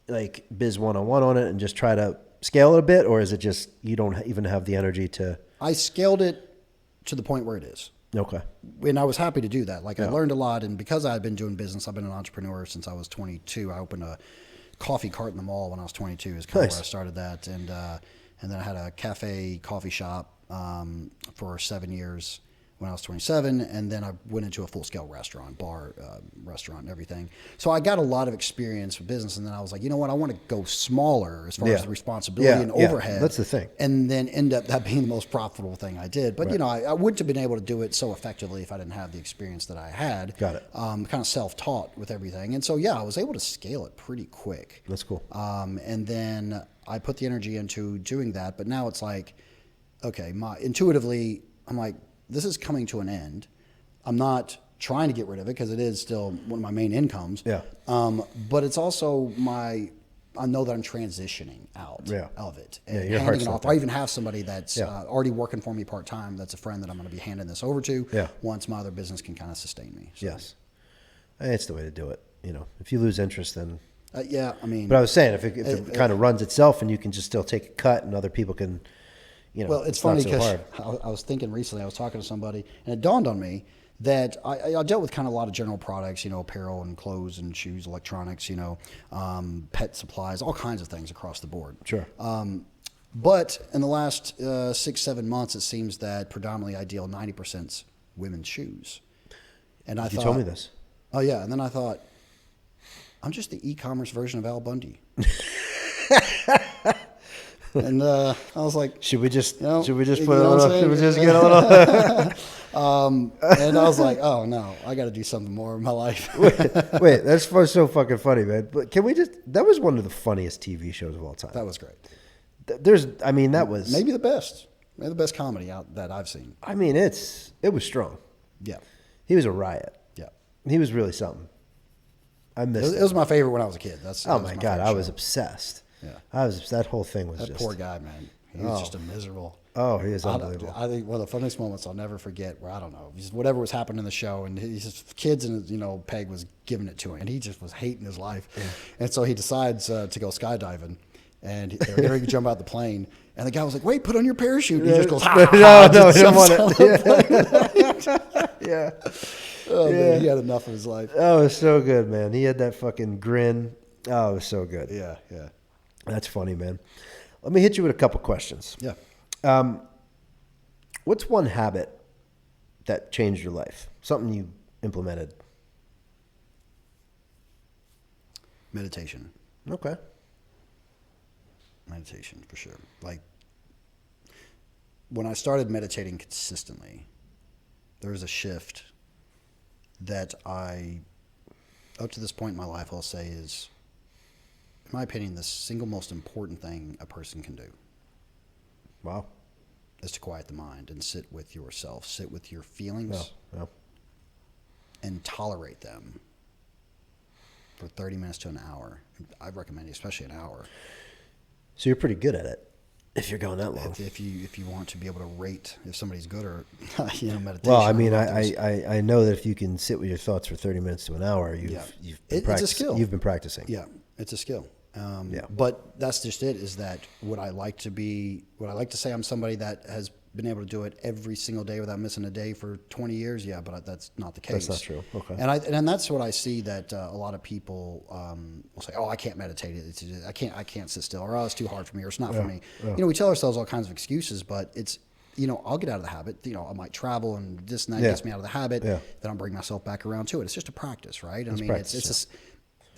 A: like biz 101 on it and just try to scale it a bit, or is it just you don't even have the energy to?
B: I scaled it to the point where it is.
A: Okay.
B: And I was happy to do that. Like I learned a lot, and because I had been doing business, I've been an entrepreneur since I was 22. I opened a coffee cart in the mall when I was 22 is kind of where I started that. And then I had a coffee shop for 7 years when I was 27. And then I went into a full-scale bar, restaurant and everything. So I got a lot of experience with business. And then I was like, you know what? I want to go smaller as far as the responsibility and overhead.
A: That's the thing.
B: And then end up that being the most profitable thing I did. But, I wouldn't have been able to do it so effectively if I didn't have the experience that I had.
A: Got it.
B: Kind of self-taught with everything. And so, I was able to scale it pretty quick.
A: That's cool.
B: And then I put the energy into doing that. But now it's like, okay, intuitively, I'm like, this is coming to an end. I'm not trying to get rid of it because it is still one of my main incomes.
A: Yeah.
B: But it's also I know that I'm transitioning out of it. And
A: your
B: handing
A: heart's
B: it
A: not
B: off.
A: there.
B: I even have somebody that's already working for me part-time. That's a friend that I'm going to be handing this over to once my other business can kind of sustain me. So.
A: Yes. It's the way to do it. If you lose interest, then.
B: I mean.
A: But I was saying, if it kind of runs itself and you can just still take a cut and other people can,
B: well, it's funny because
A: so
B: I was thinking recently, I was talking to somebody, and it dawned on me that I dealt with kind of a lot of general products, apparel and clothes and shoes, electronics, pet supplies, all kinds of things across the board.
A: Sure.
B: But in the last 6-7 months, it seems that predominantly I deal 90% women's shoes. And I thought,
A: you told me this.
B: Oh yeah, and then I thought, I'm just the e-commerce version of Al Bundy. And I was like,
A: should we just put a little?
B: Should we just get a little? And I was like, oh no, I got to do something more in my life.
A: wait, that's so fucking funny, man. But can we just? That was one of the funniest TV shows of all time.
B: That was great.
A: That was
B: maybe the best comedy out that I've seen.
A: I mean, it was strong.
B: Yeah,
A: he was a riot.
B: Yeah,
A: he was really something. I missed it.
B: It was my favorite when I was a kid.
A: Oh my god, I was obsessed.
B: Yeah,
A: that whole thing was
B: that poor guy, man. He was just a miserable.
A: Oh, he is unbelievable.
B: I think one of the funniest moments I'll never forget, where I don't know, whatever was happening in the show, and his kids and Peg was giving it to him, and he just was hating his life, and so he decides to go skydiving, and they're going to jump out the plane, and the guy was like, "Wait, put on your parachute." And he just goes,
A: no, I don't want it. Yeah.
B: Oh man, he had enough of his life.
A: Oh, it was so good, man. He had that fucking grin. Oh, it was so good.
B: Yeah.
A: That's funny, man. Let me hit you with a couple questions.
B: Yeah.
A: What's one habit that changed your life? Something you implemented?
B: Meditation.
A: Okay.
B: Meditation, for sure. Like, when I started meditating consistently, there was a shift that up to this point in my life, I'll say is, in my opinion, the single most important thing a person can do.
A: Wow.
B: Is to quiet the mind and sit with yourself, sit with your feelings, and tolerate them for 30 minutes to an hour. I recommend especially an hour.
A: So you're pretty good at it if you're going that long.
B: If you want to be able to rate if somebody's good or meditation.
A: Well, I mean, I know that if you can sit with your thoughts for 30 minutes to an hour, it's
B: a skill.
A: You've been practicing.
B: Yeah, it's a skill. But that's just it. Is that would I like to say I'm somebody that has been able to do it every single day without missing a day for 20 years? Yeah, but that's not the case.
A: That's not true. Okay.
B: And that's what I see that a lot of people will say, "Oh, I can't meditate. I can't sit still," or "Oh, it's too hard for me," or "It's not for me."
A: Yeah.
B: We tell ourselves all kinds of excuses, but it's I'll get out of the habit. I might travel and this and that gets me out of the habit.
A: Yeah.
B: Then I'll bring myself back around to it. It's just a practice, right?
A: Practice,
B: it's this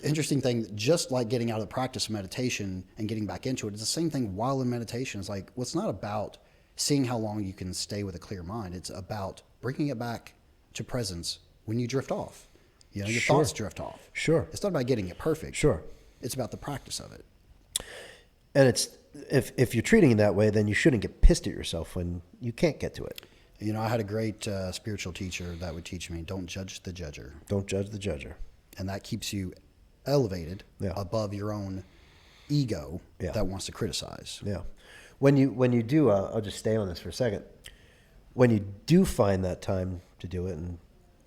B: interesting thing. Just like getting out of the practice of meditation and getting back into it, it's the same thing while in meditation. It's like, well, it's not about seeing how long you can stay with a clear mind. It's about bringing it back to presence when you drift off. Your thoughts drift off.
A: Sure.
B: It's not about getting it perfect.
A: Sure.
B: It's about the practice of it.
A: And it's if you're treating it that way, then you shouldn't get pissed at yourself when you can't get to it.
B: I had a great spiritual teacher that would teach me, don't judge the judger.
A: Don't judge the judger.
B: And that keeps you elevated above your own ego that wants to criticize.
A: Yeah. When you do, I'll just stay on this for a second. When you do find that time to do it, and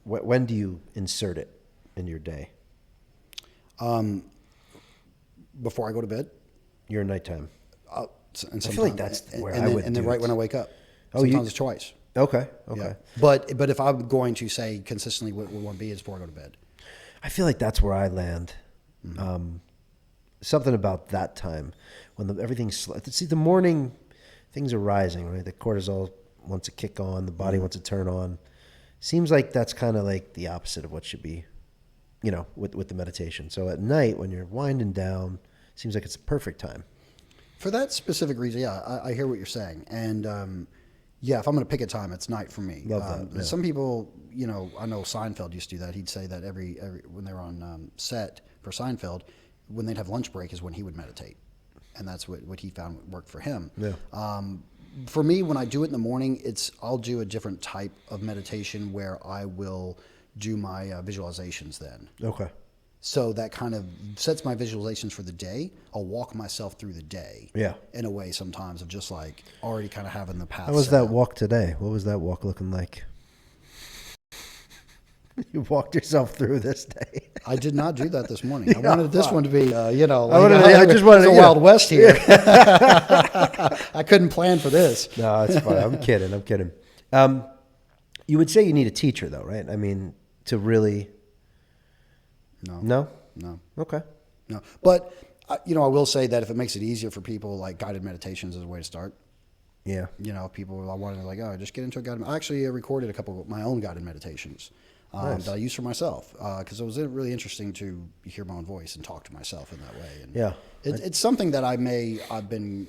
A: when do you insert it in your day?
B: Before I go to bed.
A: Your nighttime.
B: And
A: I feel like that's where I would.
B: And then right when I wake up.
A: Oh,
B: sometimes it's twice.
A: Okay.
B: Yeah. But if I'm going to say consistently what would one be is before I go to bed.
A: I feel like that's where I land. Mm-hmm. Something about that time when everything's the morning, things are rising, right? The cortisol wants to kick on, the body wants to turn on. Seems like that's kind of like the opposite of what should be, with the meditation. So at night when you're winding down, seems like it's a perfect time.
B: For that specific reason, yeah, I hear what you're saying, and if I'm going to pick a time, it's night for me.
A: Love that. Yeah.
B: Some people, I know Seinfeld used to do that. He'd say that every when they were on set for Seinfeld, when they'd have lunch break is when he would meditate, and that's what he found worked for him.
A: Yeah.
B: For me, when I do it in the morning, I'll do a different type of meditation where I will do my visualizations then.
A: Okay.
B: So that kind of sets my visualizations for the day. I'll walk myself through the day.
A: Yeah.
B: In a way sometimes of just like already kind of having the path.
A: How was that walk today? What was that walk looking like? You walked yourself through this day.
B: I did not do that this morning. I wanted this one to be,
A: I just wanted
B: the Wild West here. I couldn't plan for this.
A: No, it's fine. I'm kidding. You would say you need a teacher though, right? I mean, to really... No? Okay.
B: No. But, I will say that if it makes it easier for people, like guided meditations is a way to start.
A: Yeah.
B: People, I wanted to just get into a guided. I actually recorded a couple of my own guided meditations that I use for myself because it was really interesting to hear my own voice and talk to myself in that way. And
A: yeah.
B: It's something that I've been,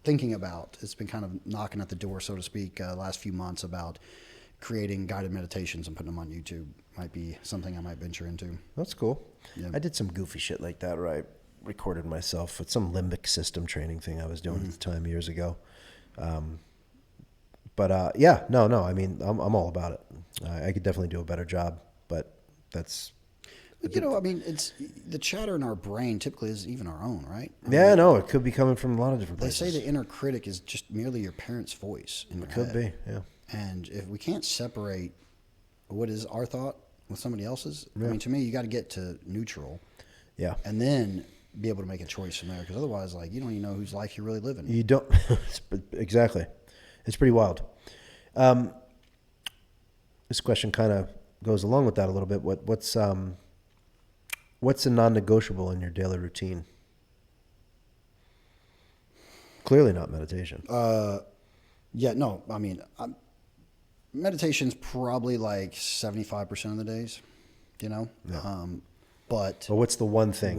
B: thinking about. It's been kind of knocking at the door, so to speak, last few months about creating guided meditations and putting them on YouTube. Might be something I might venture into. That's
A: cool.
B: Yeah.
A: I did some goofy shit like that where I recorded myself with some limbic system training thing I was doing at the time years ago. I mean, I'm all about it. I could definitely do a better job, but that's...
B: it's the chatter in our brain typically is even our own, right?
A: It could be coming from a lot of different places.
B: They say the inner critic is just merely your parent's voice in your head.
A: It could be, yeah.
B: And if we can't separate what is our thought with somebody else's, I mean, to me, you got to get to neutral.
A: Yeah.
B: And then be able to make a choice from there, because otherwise, you don't even know whose life you're really living.
A: You don't. Exactly. It's pretty wild. This question kind of goes along with that a little bit. What's a non-negotiable in your daily routine? Clearly not meditation.
B: Meditation's probably like 75% of the days,
A: Yeah.
B: But
A: what's the one thing?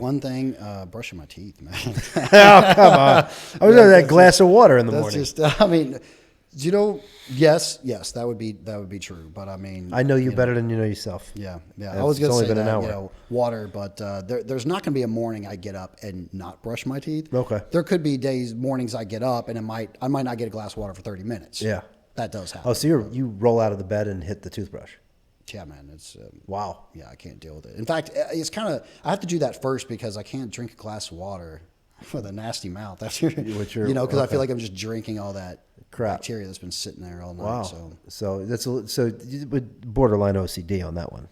B: Brushing my teeth, man.
A: Oh, come on. I was on that glass of water in the morning.
B: Yes, that would be true. But I mean,
A: I know you better than you know yourself.
B: Yeah.
A: And
B: I was going to say
A: been
B: that,
A: an hour.
B: water, but there's not going to be a morning I get up and not brush my teeth.
A: Okay.
B: There could be mornings I get up and I might not get a glass of water for 30 minutes.
A: Yeah.
B: That does happen.
A: Oh, so you roll out of the bed and hit the toothbrush.
B: Yeah, man. It's
A: wow.
B: Yeah, I can't deal with it. In fact, it's kind of I have to do that first because I can't drink a glass of water with a nasty mouth after because I feel like I'm just drinking all that
A: crap
B: bacteria that's been sitting there all night.
A: Wow. So you would borderline OCD on that one.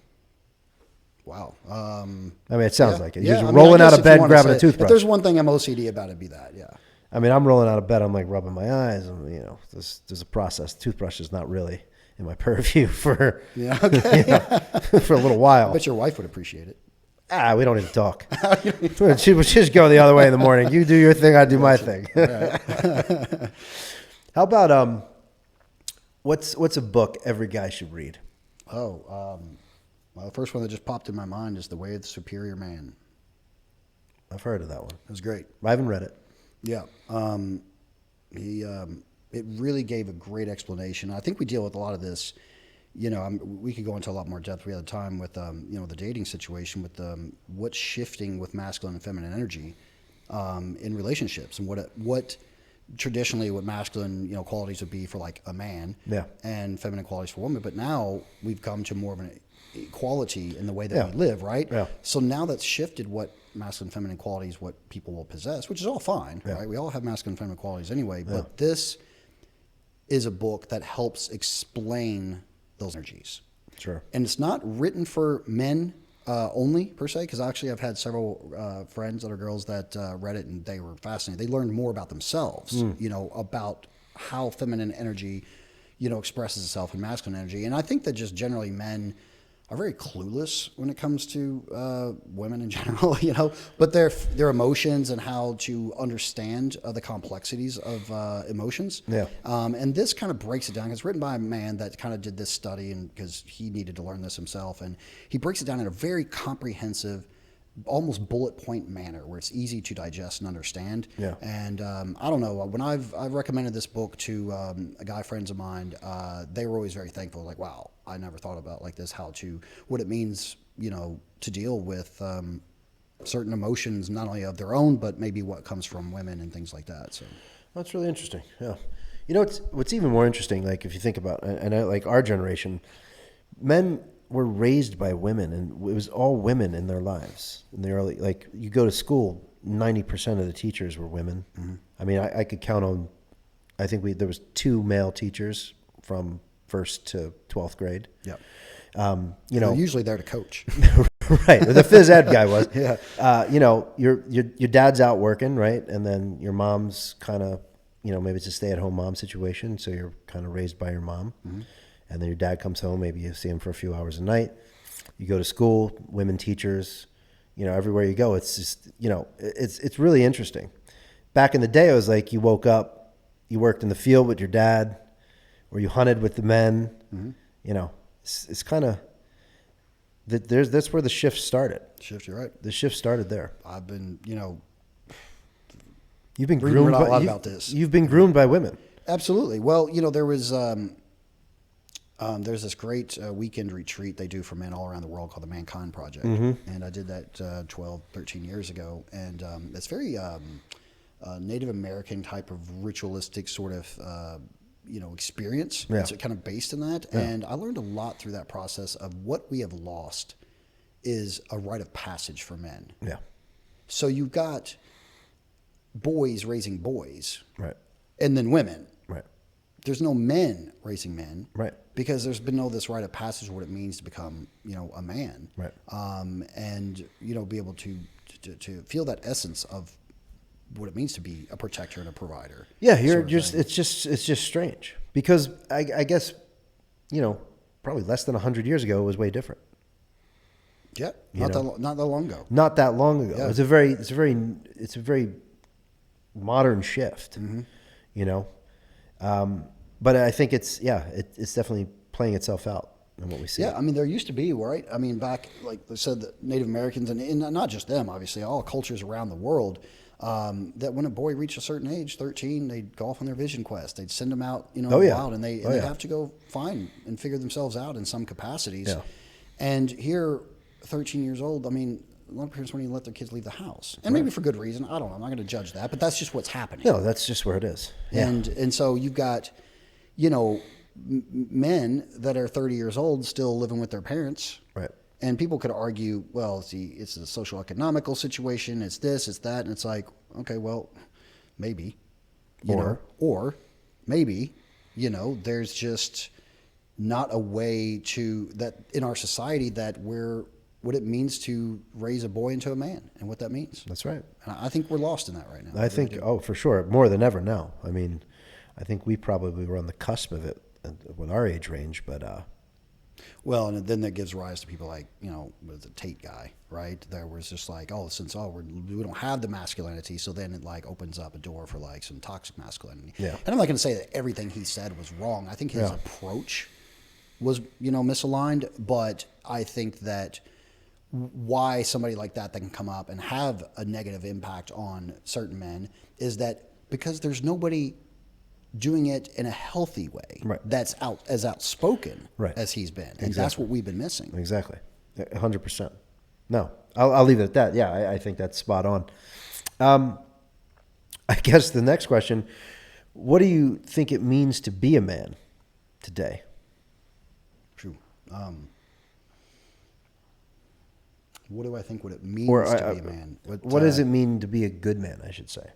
B: Wow.
A: I mean, it sounds like it.
B: Yeah,
A: You're just rolling out of bed, grabbing a toothbrush.
B: If there's one thing I'm OCD about, it'd be that. Yeah.
A: I mean, I'm rolling out of bed. I'm like rubbing my eyes, and you know, there's a process. Toothbrush is not really in my purview for for a little while.
B: But your wife would appreciate it.
A: We don't even talk. She would just go the other way in the morning. You do your thing, I do my thing.
B: Right.
A: How about what's a book every guy should read?
B: Well, the first one that just popped in my mind is The Way of the Superior Man.
A: I've heard of that one.
B: It was great.
A: I haven't read it.
B: Yeah. It really gave a great explanation. I think we deal with a lot of this. You know, we could go into a lot more depth. We had time with, the dating situation with what's shifting with masculine and feminine energy in relationships, and what traditionally what masculine qualities would be for like a man, and feminine qualities for women. But now we've come to more of an equality in the way that we live, right? Yeah. So now that's shifted what masculine and feminine qualities, what people will possess, which is all fine, right? We all have masculine and feminine qualities anyway. But this is a book that helps explain those energies.
A: Sure.
B: And it's not written for men only per se, because actually I've had several friends that are girls that read it and they were fascinated. They learned more about themselves, about how feminine energy, expresses itself in masculine energy. And I think that just generally men are very clueless when it comes to women in general, but their emotions and how to understand the complexities of emotions. Yeah. And this kind of breaks it down. It's written by a man that kind of did this study, and because he needed to learn this himself, and he breaks it down in a very comprehensive, almost bullet point manner where it's easy to digest and understand. Yeah. And I don't know, when I've recommended this book to a guy friends of mine, they were always very thankful. Like, wow, I never thought about like this, what it means, to deal with certain emotions, not only of their own, but maybe what comes from women and things like that. So
A: that's really interesting. Yeah. What's even more interesting, like if you think about, and like our generation, men were raised by women, and it was all women in their lives. In the early, like you go to school, 90% of the teachers were women. Mm-hmm. I mean, I could count on, I think there was 2 male teachers from 1st to 12th grade.
B: Yeah. They're usually there to coach.
A: Right. The phys ed guy was. Yeah. Your dad's out working, right? And then your mom's kind of, maybe it's a stay-at-home mom situation, so you're kind of raised by your mom. Mm-hmm. And then your dad comes home, maybe you see him for a few hours a night. You go to school, women teachers, everywhere you go. It's just, it's really interesting. Back in the day, it was like you woke up, you worked in the field with your dad, or you hunted with the men. Mm-hmm. It's kind of, that's where the shift started.
B: You're right.
A: The shift started there.
B: I've been,
A: you've been groomed
B: a lot about this.
A: You've been groomed by women.
B: Absolutely. Well, there was, there's this great weekend retreat they do for men all around the world called the Mankind Project. Mm-hmm. And I did that 12, 13 years ago. And it's very Native American type of ritualistic sort of, experience. Yeah. It's kind of based in that. Yeah. And I learned a lot through that process of what we have lost is a rite of passage for men. Yeah. So you've got boys raising boys. Right. And then women. Right. There's no men raising men. Right. Because there's been no this rite of passage of what it means to become, a man. Right. And, be able to feel that essence of what it means to be a protector and a provider. Yeah, it's just strange. Because I guess, probably less than 100 years ago it was way different. Yeah. Not that long ago.
A: Not that long ago. Yeah. It's a very modern shift. Mm-hmm. But I think it's definitely playing itself out in what we see.
B: Yeah, I mean, there used to be, right? I mean, back, like they said, that Native Americans, and not just them, obviously, all cultures around the world, that when a boy reached a certain age, 13, they'd go off on their vision quest. They'd send them out, in the wild, and they'd have to go find and figure themselves out in some capacities. Yeah. And here, 13 years old, I mean, a lot of parents won't even let their kids leave the house, and maybe for good reason. I don't know. I'm not going to judge that, but that's just what's happening.
A: No, that's just where it is. Yeah.
B: And so you've got, men that are 30 years old still living with their parents. Right. And people could argue, well, it's a social economical situation. It's this, it's that. And it's like, okay, well, maybe, or maybe, there's just not a way to that in our society that we're what it means to raise a boy into a man and what that means.
A: That's right.
B: And I think we're lost in that right now.
A: I think, for sure, more than ever now. I mean, I think we probably were on the cusp of it with our age range, but
B: well, and then that gives rise to people like, with the Tate guy, right? There was just like, we don't have the masculinity, so then it like opens up a door for like some toxic masculinity.
A: Yeah.
B: And I'm not going to say that everything he said was wrong. I think his approach was, misaligned, but I think that why somebody like that can come up and have a negative impact on certain men is that because there's nobody doing it in a healthy way that's as outspoken as he's been. And that's what we've been missing.
A: Exactly. 100%. No, I'll leave it at that. Yeah, I think that's spot on. I guess the next question, what do you think it means to be a man today?
B: True. What do I think what it means to be a man?
A: What does it mean to be a good man, I should say?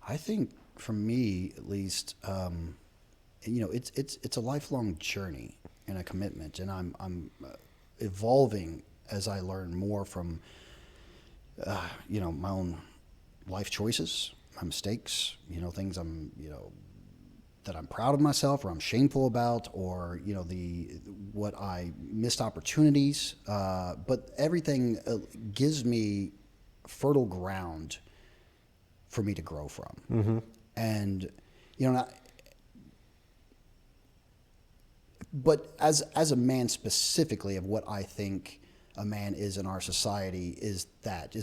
B: I think for me, at least, it's a lifelong journey and a commitment, and I'm evolving as I learn more from, my own life choices, my mistakes, things that I'm proud of myself or I'm shameful about, or what I missed opportunities. But everything gives me fertile ground for me to grow from.
A: Mm-hmm.
B: And, but as a man specifically of what I think a man is in our society is that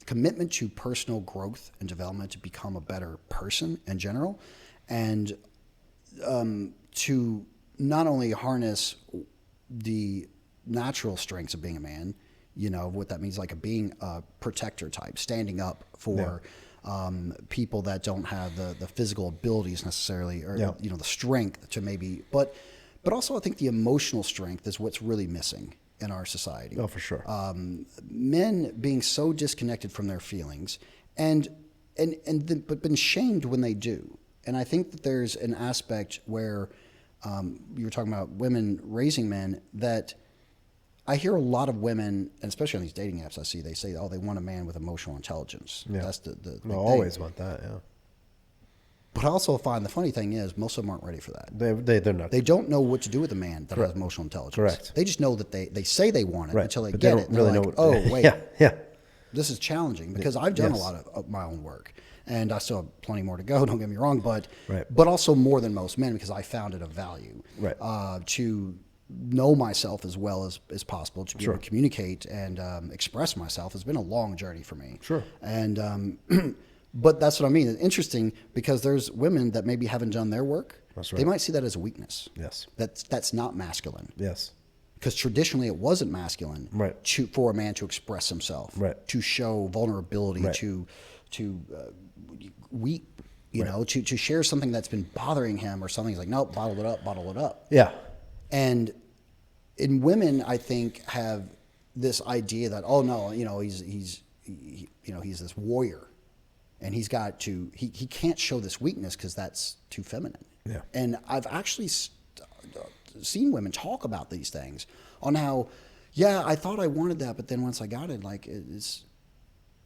B: commitment to personal growth and development to become a better person in general, and to not only harness the natural strengths of being a man, what that means, like being a protector type, standing up for people that don't have the physical abilities necessarily, or the strength to maybe, but also I think the emotional strength is what's really missing in our society.
A: Oh, for sure.
B: Men being so disconnected from their feelings but been shamed when they do. And I think that there's an aspect where you were talking about women raising men, that I hear a lot of women, and especially on these dating apps, they say, they want a man with emotional intelligence.
A: Yeah.
B: That's the
A: They'll always want that, yeah.
B: But I also find the funny thing is most of them aren't ready for that.
A: They're not.
B: They don't know what to do with a man that has emotional intelligence.
A: Correct.
B: They just know that they say they want it until they
A: but
B: get
A: they
B: it.
A: don't
B: And
A: really
B: they're
A: know
B: like,
A: what,
B: oh, wait.
A: Yeah.
B: This is challenging because I've done a lot of my own work, and I still have plenty more to go. Don't get me wrong, but also more than most men because I found it of value to know myself as well as possible, to be able to communicate and express myself has been a long journey for me.
A: Sure.
B: And but that's what I mean. It's interesting because there's women that maybe haven't done their work.
A: That's right.
B: They might see that as a weakness.
A: Yes.
B: That's not masculine.
A: Yes.
B: Because traditionally it wasn't masculine for a man to express himself, to show vulnerability, to weep, to share something that's been bothering him or something. He's like, nope, bottle it up.
A: Yeah.
B: And in women, I think have this idea that, oh no, he's this warrior, and he's got to he can't show this weakness because that's too feminine.
A: Yeah.
B: And I've actually seen women talk about these things on how, I thought I wanted that, but then once I got it, it's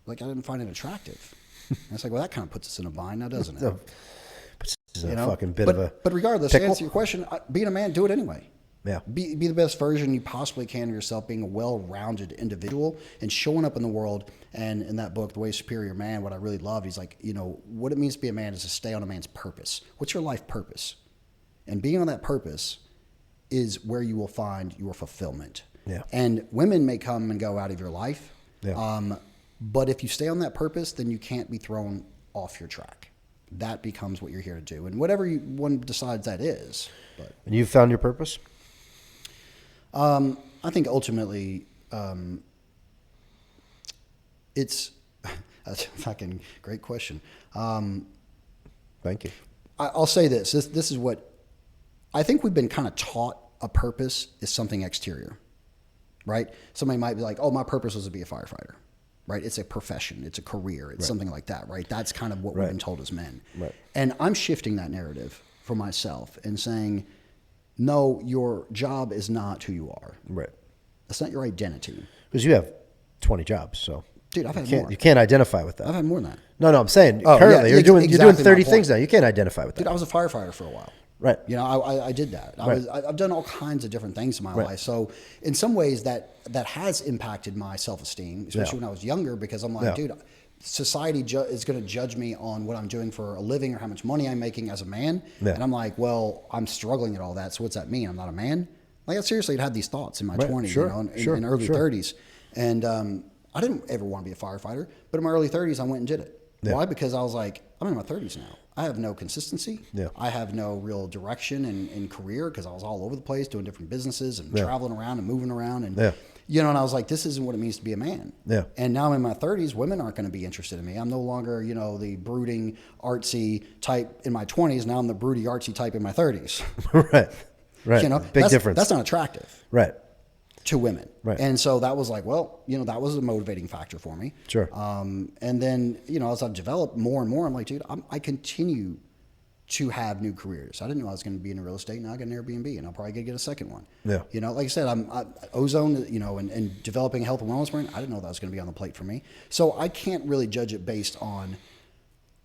B: like I didn't find it attractive. And it's like, well, that kind of puts us in a bind now, doesn't it?
A: It's a fucking bit of a
B: But regardless, to answer your question, being a man, do it anyway.
A: Yeah.
B: Be the best version you possibly can of yourself, being a well-rounded individual and showing up in the world. And in that book, The Way Superior Man, what I really love, he's like, what it means to be a man is to stay on a man's purpose. What's your life purpose? And being on that purpose is where you will find your fulfillment.
A: Yeah.
B: And women may come and go out of your life.
A: Yeah.
B: But if you stay on that purpose, then you can't be thrown off your track. That becomes what you're here to do. And whatever one decides that is. But
A: And you found your purpose?
B: I think ultimately, it's that's a fucking great question.
A: Thank you.
B: I'll say this. This is what I think we've been kind of taught. A purpose is something exterior, right? Somebody might be like, "Oh, my purpose was to be a firefighter," right? It's a profession, it's a career, it's something like that, right? That's kind of what we've been told as men.
A: Right.
B: And I'm shifting that narrative for myself and saying, no, your job is not who you are.
A: Right.
B: That's not your identity.
A: Because you have 20 jobs, so
B: Dude, I've had
A: you
B: more.
A: can't, you can't identify with that.
B: I've had more than that.
A: No, I'm saying
B: Oh,
A: currently
B: yeah,
A: you're doing
B: exactly
A: 30
B: my point.
A: things now. You can't identify with that.
B: Dude, I was a firefighter for a while.
A: Right.
B: You know, I did that. I've done all kinds of different things in my life. So in some ways that has impacted my self-esteem, especially when I was younger, because I'm like, dude, society is going to judge me on what I'm doing for a living or how much money I'm making as a man.
A: Yeah.
B: And I'm like, well, I'm struggling at all that. So what's that mean? I'm not a man? Like, I seriously had these thoughts in my 20s, you know, in early 30s. And I didn't ever want to be a firefighter. But in my early 30s, I went and did it. Yeah. Why? Because I was like, I'm in my 30s now. I have no consistency. Yeah. I have no real direction in career because I was all over the place doing different businesses and traveling around and moving around. And, you know, and I was like, this isn't what it means to be a man. Yeah. And now I'm in my 30s, women aren't going to be interested in me. I'm no longer, you know, the brooding, artsy type in my 20s. Now I'm the broody, artsy type in my 30s.
A: Right. Right.
B: You know,
A: big difference.
B: That's not attractive.
A: Right.
B: To women.
A: Right.
B: And so that was like, well, you know, that was a motivating factor for me.
A: Sure.
B: And then, you know, as I've developed more and more, I'm like, dude, I continue to have new careers. I didn't know I was going to be in real estate. Now I got an Airbnb and I'll probably get a second one. Yeah. You know, like I said, ozone, you know, and developing a health and wellness brand. I didn't know that was going to be on the plate for me. So I can't really judge it based on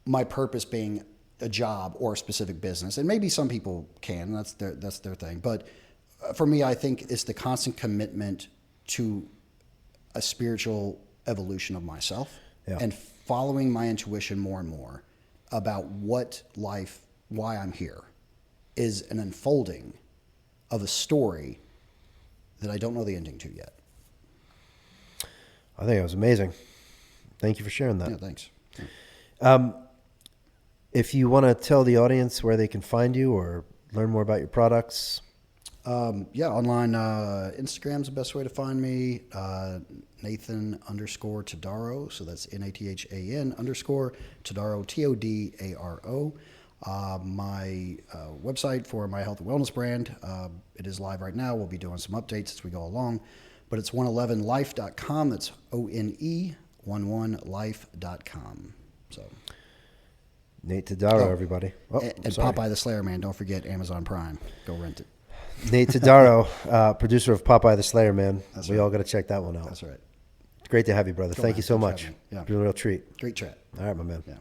B: my purpose being a job or a specific business. And maybe some people can, that's their thing. But for me, I think it's the constant commitment to a spiritual evolution of myself and following my intuition more and more about what life, why I'm here, is an unfolding of a story that I don't know the ending to yet.
A: I think it was amazing. Thank you for sharing that.
B: Yeah, thanks.
A: If you want to tell the audience where they can find you or learn more about your products.
B: Online, Instagram's the best way to find me. Nathan _Todaro. So that's NATHAN _Todaro, TODARO. My website for my health and wellness brand, it is live right now. We'll be doing some updates as we go along. But it's 111life.com. That's ONE11life.com. So.
A: Nate Todaro, everybody.
B: Oh, and Popeye the Slayer Man. Don't forget Amazon Prime. Go rent it.
A: Nate Todaro, producer of Popeye the Slayer Man.
B: That's
A: we all got to check that one out.
B: That's right.
A: It's great to have you, brother. Thank you so much.
B: Yeah.
A: It's been a real treat.
B: Great chat.
A: All right, my man.
B: Yeah.